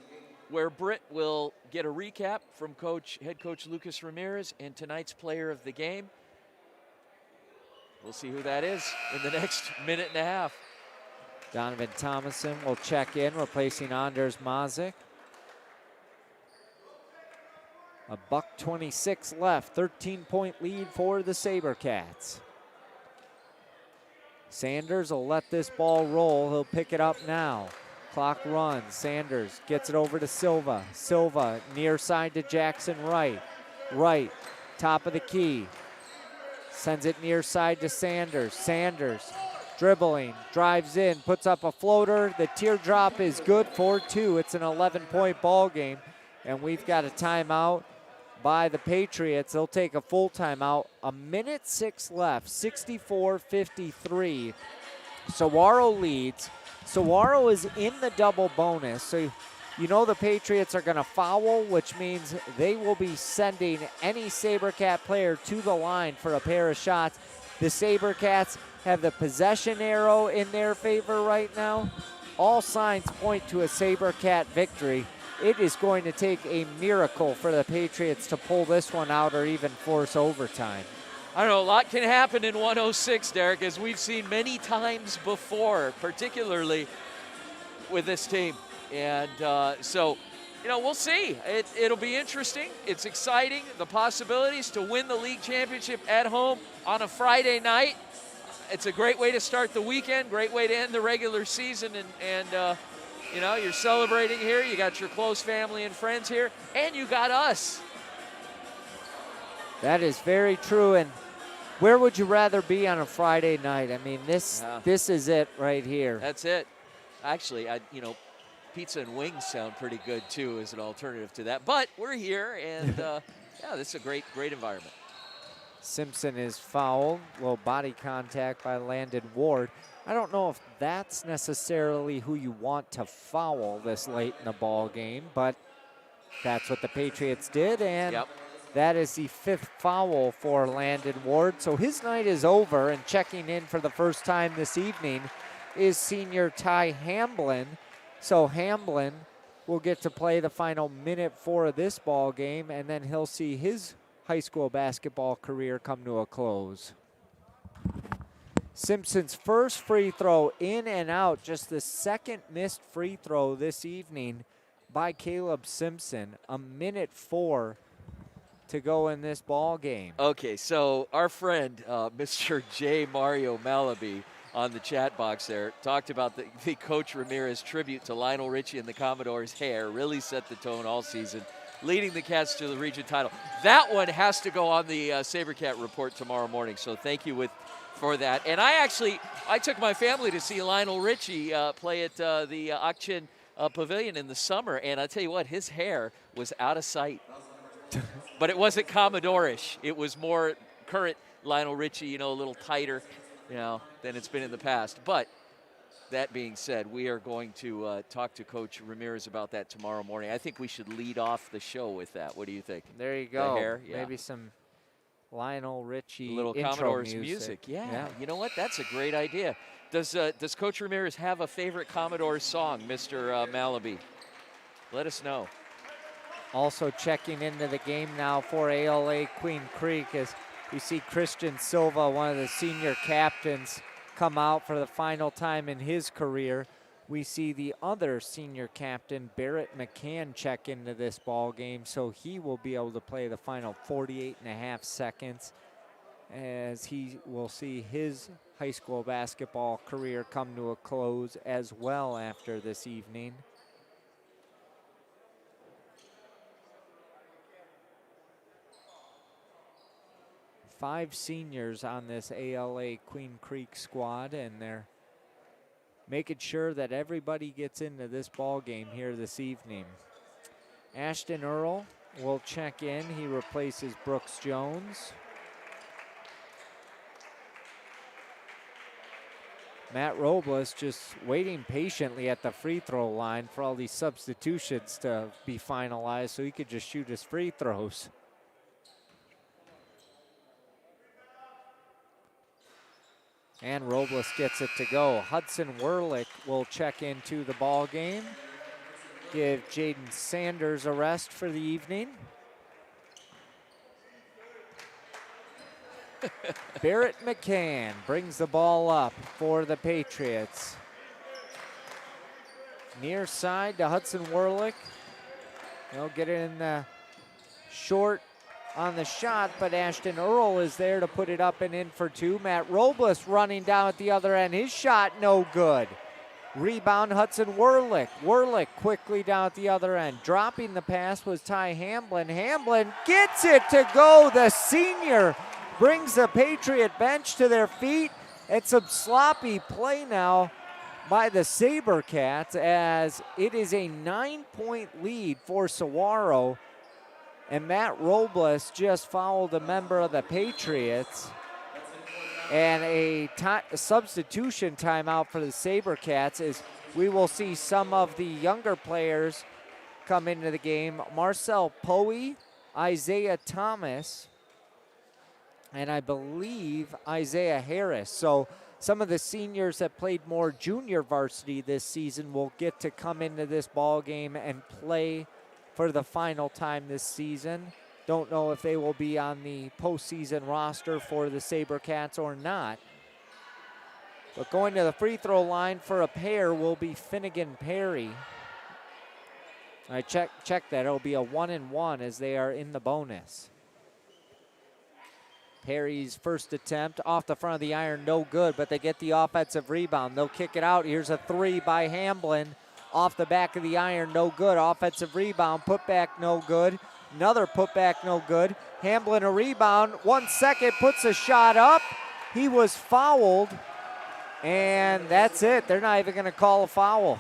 where Britt will get a recap from head coach Lucas Ramirez and tonight's player of the game. We'll see who that is in the next minute and a half. Donovan Thomason will check in, replacing Anders Mazik. $1:26 left, 13-point lead for the Sabercats. Sanders will let this ball roll. He'll pick it up now. Clock runs. Sanders gets it over to Silva. Silva near side to Jackson Wright. Wright, top of the key. Sends it near side to Sanders. Sanders dribbling, drives in, puts up a floater. The teardrop is good for 2. It's an 11-point ball game, and we've got a timeout by the Patriots. They'll take a full timeout. 1:06 left, 64-53. Saguaro leads. Saguaro is in the double bonus, so you know the Patriots are going to foul, which means they will be sending any Sabercat player to the line for a pair of shots. The Sabercats have the possession arrow in their favor right now. All signs point to a Sabercat victory. It is going to take a miracle for the Patriots to pull this one out or even force overtime. I don't know, a lot can happen in 106, Derek, as we've seen many times before, particularly with this team. And so, we'll see. It'll be interesting. It's exciting. The possibilities to win the league championship at home on a Friday night. It's a great way to start the weekend, great way to end the regular season, and You know, you're celebrating here. You got your close family and friends here, and you got us. That is very true. And where would you rather be on a Friday night? I mean, this is it right here. That's it. Actually, pizza and wings sound pretty good too as an alternative to that. But we're here, and yeah, this is a great environment. Simpson is fouled. Little body contact by Landon Ward. I don't know if that's necessarily who you want to foul this late in the ball game, but that's what the Patriots did, and that is the 5th foul for Landon Ward. So his night is over, and checking in for the first time this evening is senior Ty Hamblin. So Hamblin will get to play the final minute 4 of this ball game, and then he'll see his high school basketball career come to a close. Simpson's first free throw in and out, just the second missed free throw this evening by Caleb Simpson. A minute 4 to go in this ball game. Okay, so our friend, Mr. J. Mario Malaby, on the chat box there, talked about the Coach Ramirez tribute to Lionel Richie and the Commodores' hair. Really set the tone all season, leading the Cats to the region title. That one has to go on the Sabercat report tomorrow morning, so thank you for that. And I took my family to see Lionel Richie play at the Akchin Pavilion in the summer, and I tell you what, his hair was out of sight. But it wasn't Commodore-ish. It was more current Lionel Richie, a little tighter, than it's been in the past. But that being said, we are going to talk to Coach Ramirez about that tomorrow morning. I think we should lead off the show with that. What do you think? There you go. The hair, Maybe some Lionel Richie little intro Commodore's music. Yeah. You know what? That's a great idea. Does Coach Ramirez have a favorite Commodore song, Mr. Malaby? Let us know. Also checking into the game now for ALA Queen Creek as we see Christian Silva, one of the senior captains, come out for the final time in his career. We see the other senior captain, Barrett McCann, check into this ball game, so he will be able to play the final 48.5 seconds as he will see his high school basketball career come to a close as well after this evening. Five seniors on this ALA Queen Creek squad, and they're making sure that everybody gets into this ball game here this evening. Ashton Earl will check in. He replaces Brooks Jones. Matt Robles just waiting patiently at the free throw line for all these substitutions to be finalized so he could just shoot his free throws. And Robles gets it to go. Hudson Werlick will check into the ball game. Give Jaden Sanders a rest for the evening. Barrett McCann brings the ball up for the Patriots. Near side to Hudson Werlick. He'll get it in the short on the shot, but Ashton Earl is there to put it up and in for 2. Matt Robles running down at the other end. His shot no good. Rebound Hudson Werlick. Werlick quickly down at the other end. Dropping the pass was Ty Hamblin. Hamblin gets it to go. The senior brings the Patriot bench to their feet. It's some sloppy play now by the Sabercats as it is a 9-point lead for Saguaro. And Matt Robles just fouled a member of the Patriots. And a substitution timeout for the Sabercats is we will see some of the younger players come into the game. Marcel Poe, Isaiah Thomas, and I believe Isaiah Harris. So some of the seniors that played more junior varsity this season will get to come into this ball game and play for the final time this season. Don't know if they will be on the postseason roster for the Sabercats or not. But going to the free throw line for a pair will be Finnegan Perry. I check that. It'll be a 1-and-1 as they are in the bonus. Perry's first attempt off the front of the iron, no good, but they get the offensive rebound. They'll kick it out. Here's a 3 by Hamblin. off the back of the iron, no good. Offensive rebound, putback, no good. Another putback, no good. Hamblin a rebound, 1 second, puts a shot up. He was fouled, and that's it. They're not even going to call a foul.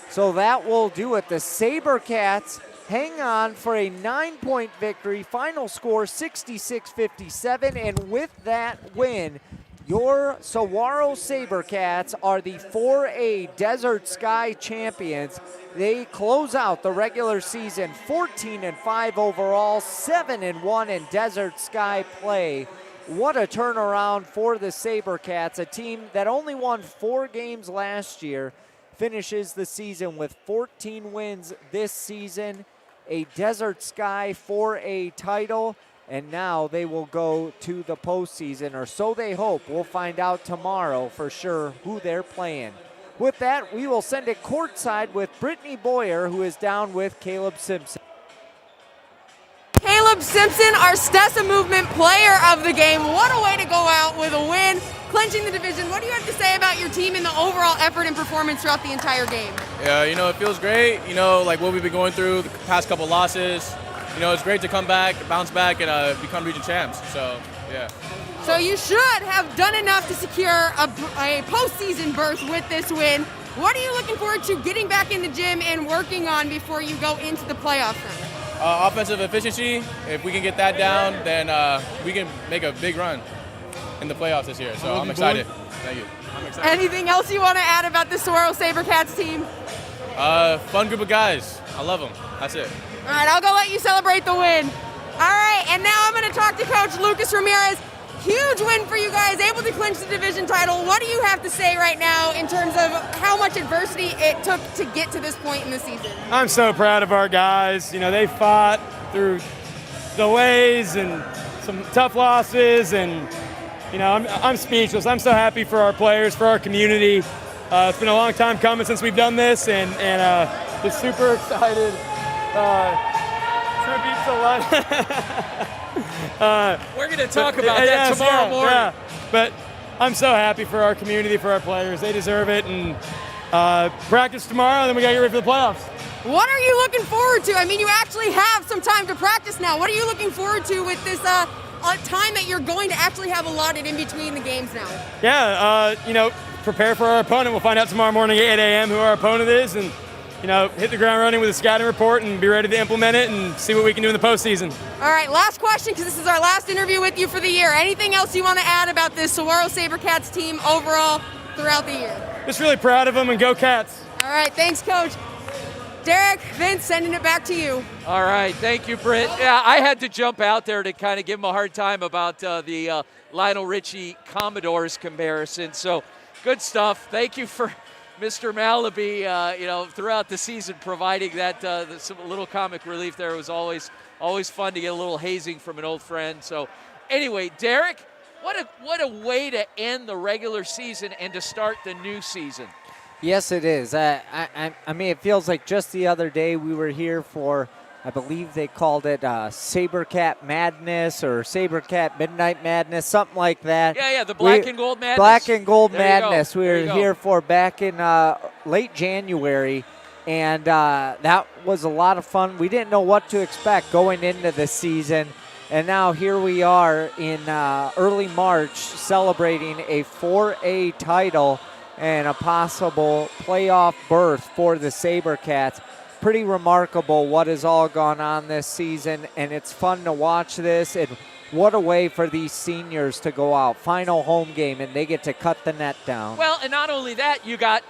So that will do it. The Sabercats hang on for a 9-point victory. Final score 66-57, and with that win, your Saguaro Sabercats are the 4A Desert Sky champions. They close out the regular season 14-5 overall, 7-1 in Desert Sky play. What a turnaround for the Sabercats, a team that only won 4 games last year, finishes the season with 14 wins this season, a Desert Sky 4A title, and now they will go to the postseason, or so they hope. We'll find out tomorrow for sure who they're playing. With that, we will send it courtside with Brittany Boyer, who is down with Caleb Simpson. Caleb Simpson, our Stessa Movement player of the game. What a way to go out with a win, clinching the division. What do you have to say about your team and the overall effort and performance throughout the entire game? Yeah, it feels great. Like what we've been going through the past couple losses. It's great to come back, bounce back, and become region champs. So, yeah. So you should have done enough to secure a postseason berth with this win. What are you looking forward to getting back in the gym and working on before you go into the playoffs? Offensive efficiency. If we can get that down, then we can make a big run in the playoffs this year. So I'm excited. Thank you. I'm excited. Anything else you want to add about the Saguaro Sabercats team? Fun group of guys. I love them. That's it. All right, I'll go let you celebrate the win. All right, and now I'm going to talk to Coach Lucas Ramirez. Huge win for you guys, able to clinch the division title. What do you have to say right now in terms of how much adversity it took to get to this point in the season? I'm so proud of our guys. They fought through delays and some tough losses, and I'm speechless. I'm so happy for our players, for our community. It's been a long time coming since we've done this, and just super excited. Tribute to We're going to talk about that tomorrow morning. Yeah. But I'm so happy for our community, for our players. They deserve it. And practice tomorrow, and then we got to get ready for the playoffs. What are you looking forward to? I mean, you actually have some time to practice now. What are you looking forward to with this time that you're going to actually have allotted in between the games now? Yeah, prepare for our opponent. We'll find out tomorrow morning at 8 a.m. who our opponent is, and hit the ground running with a scouting report and be ready to implement it and see what we can do in the postseason. All right, last question, because this is our last interview with you for the year. Anything else you want to add about this Saguaro Sabercats team overall throughout the year? Just really proud of them, and go Cats. All right, thanks, Coach. Derek, Vince, sending it back to you. All right, thank you, Britt. Yeah, I had to jump out there to kind of give him a hard time about the Lionel Richie Commodores comparison. So good stuff. Thank you for Mr. Malaby, throughout the season, providing that some little comic relief there. It was always fun to get a little hazing from an old friend. So, anyway, Derek, what a way to end the regular season and to start the new season. Yes, it is. I mean, it feels like just the other day we were here for, I believe they called it Sabercat Madness or Sabercat Midnight Madness, something like that. Yeah, the Black and Gold Madness. Black and Gold there Madness we were here for back in late January, and that was a lot of fun. We didn't know what to expect going into the season, and now here we are in early March celebrating a 4A title and a possible playoff berth for the Sabercats. Pretty remarkable what has all gone on this season, and it's fun to watch this. And what a way for these seniors to go out. Final home game, and they get to cut the net down. Well, and not only that, you got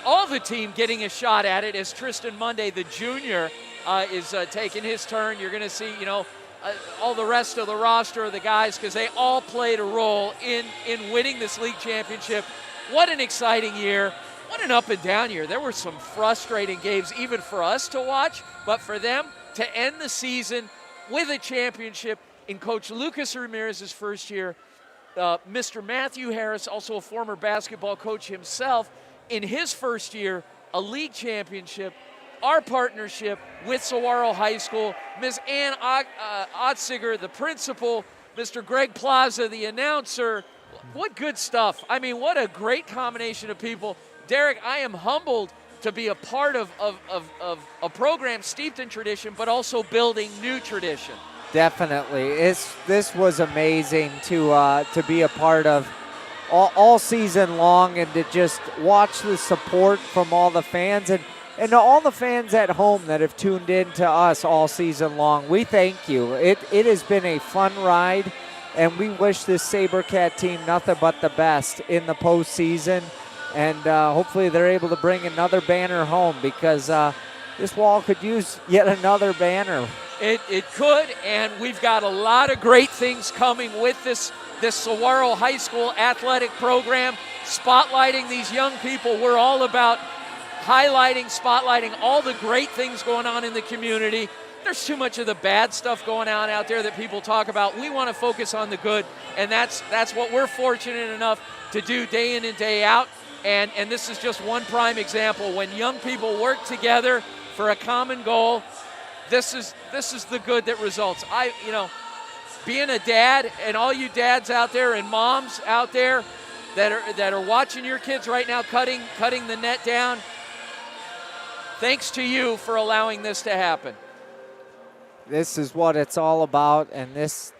all the team getting a shot at it as Tristan Monday, the junior, is taking his turn. You're going to see, all the rest of the roster of the guys, because they all played a role in winning this league championship. What an exciting year. What an up and down year. There were some frustrating games even for us to watch, but for them to end the season with a championship in Coach Lucas Ramirez's first year, Mr. Matthew Harris, also a former basketball coach himself, in his first year, a league championship, our partnership with Saguaro High School, Ms. Ann Otziger, the principal, Mr. Greg Plaza, the announcer. What good stuff. I mean, what a great combination of people. Derek, I am humbled to be a part of a program steeped in tradition, but also building new tradition. Definitely. This was amazing to be a part of all season long, and to just watch the support from all the fans and to all the fans at home that have tuned in to us all season long. We thank you. It has been a fun ride, and we wish this Sabercat team nothing but the best in the postseason. And hopefully they're able to bring another banner home, because this wall could use yet another banner. It could, and we've got a lot of great things coming with this Saguaro High School athletic program, spotlighting these young people. We're all about highlighting, spotlighting all the great things going on in the community. There's too much of the bad stuff going on out there that people talk about. We want to focus on the good, and that's what we're fortunate enough to do day in and day out. And this is just one prime example. When young people work together for a common goal, this is the good that results. Being a dad, and all you dads out there and moms out there that are watching your kids right now cutting the net down, thanks to you for allowing this to happen. This is what it's all about, and this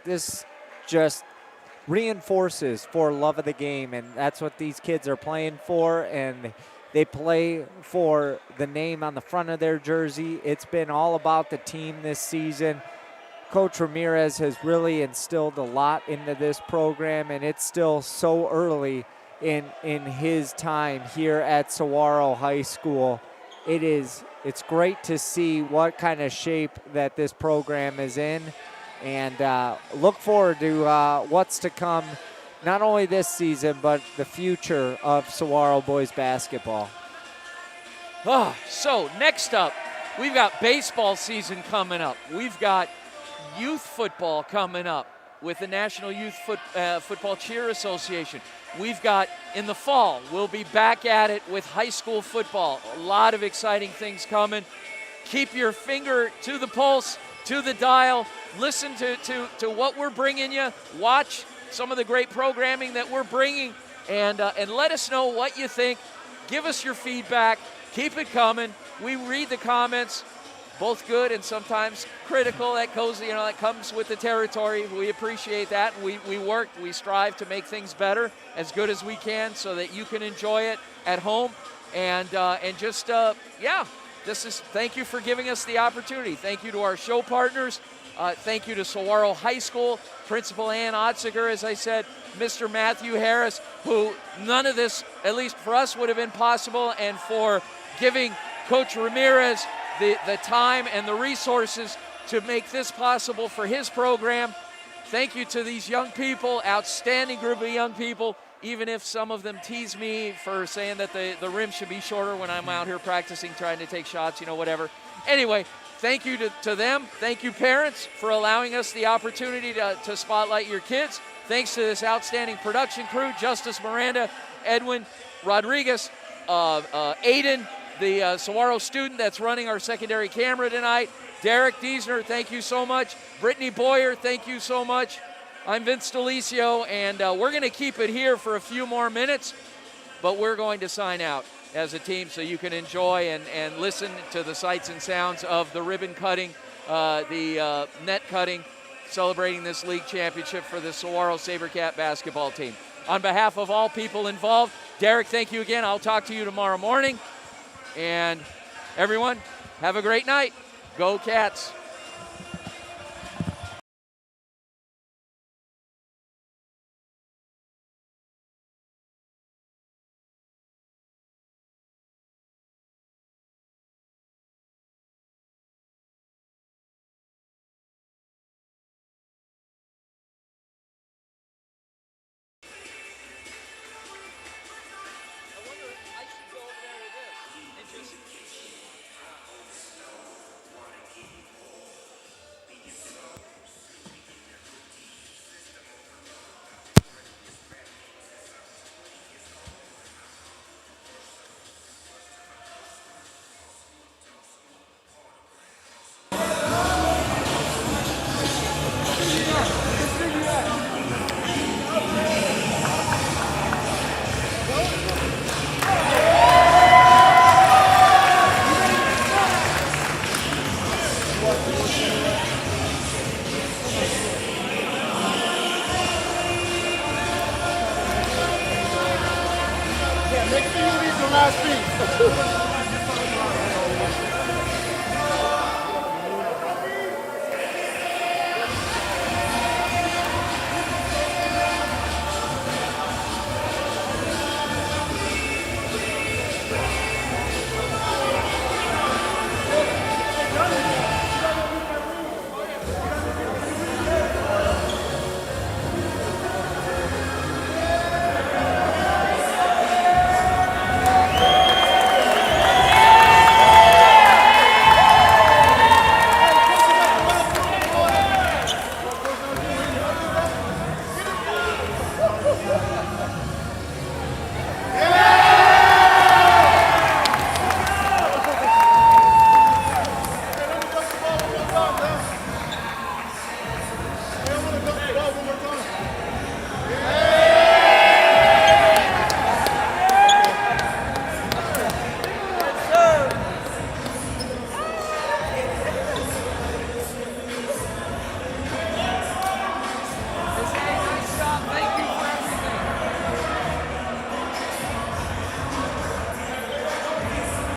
just reinforces for love of the game, and that's what these kids are playing for, and they play for the name on the front of their jersey. It's been all about the team this season. Coach Ramirez has really instilled a lot into this program, and it's still so early in his time here at Saguaro High School. It's great to see what kind of shape that this program is in, and look forward to what's to come, not only this season, but the future of Saguaro boys basketball. So next up, we've got baseball season coming up. We've got youth football coming up with the National Youth Football Cheer Association. We've got, in the fall, we'll be back at it with high school football. A lot of exciting things coming. Keep your finger to the pulse, to the dial. Listen to what we're bringing you. Watch some of the great programming that we're bringing, and let us know what you think. Give us your feedback. Keep it coming. We read the comments, both good and sometimes critical. That comes with the territory. We appreciate that. We strive to make things better, as good as we can, so that you can enjoy it at home. Thank you for giving us the opportunity. Thank you to our show partners. Thank you to Saguaro High School, Principal Ann Otziger, as I said, Mr. Matthew Harris, who none of this, at least for us, would have been possible, and for giving Coach Ramirez the time and the resources to make this possible for his program. Thank you to these young people, outstanding group of young people, even if some of them tease me for saying that the rim should be shorter when I'm out here practicing, trying to take shots, whatever. Anyway, thank you to them. Thank you, parents, for allowing us the opportunity to spotlight your kids. Thanks to this outstanding production crew, Justice Miranda, Edwin Rodriguez, Aiden, the Saguaro student that's running our secondary camera tonight, Derek Diesner, thank you so much. Brittany Boyer, thank you so much. I'm Vince Delicio, and we're going to keep it here for a few more minutes, but we're going to sign out as a team so you can enjoy and listen to the sights and sounds of the ribbon cutting, the net cutting, celebrating this league championship for the Saguaro Sabercat basketball team. On behalf of all people involved, Derek, thank you again. I'll talk to you tomorrow morning. And everyone, have a great night. Go Cats. Next thing you need the last piece.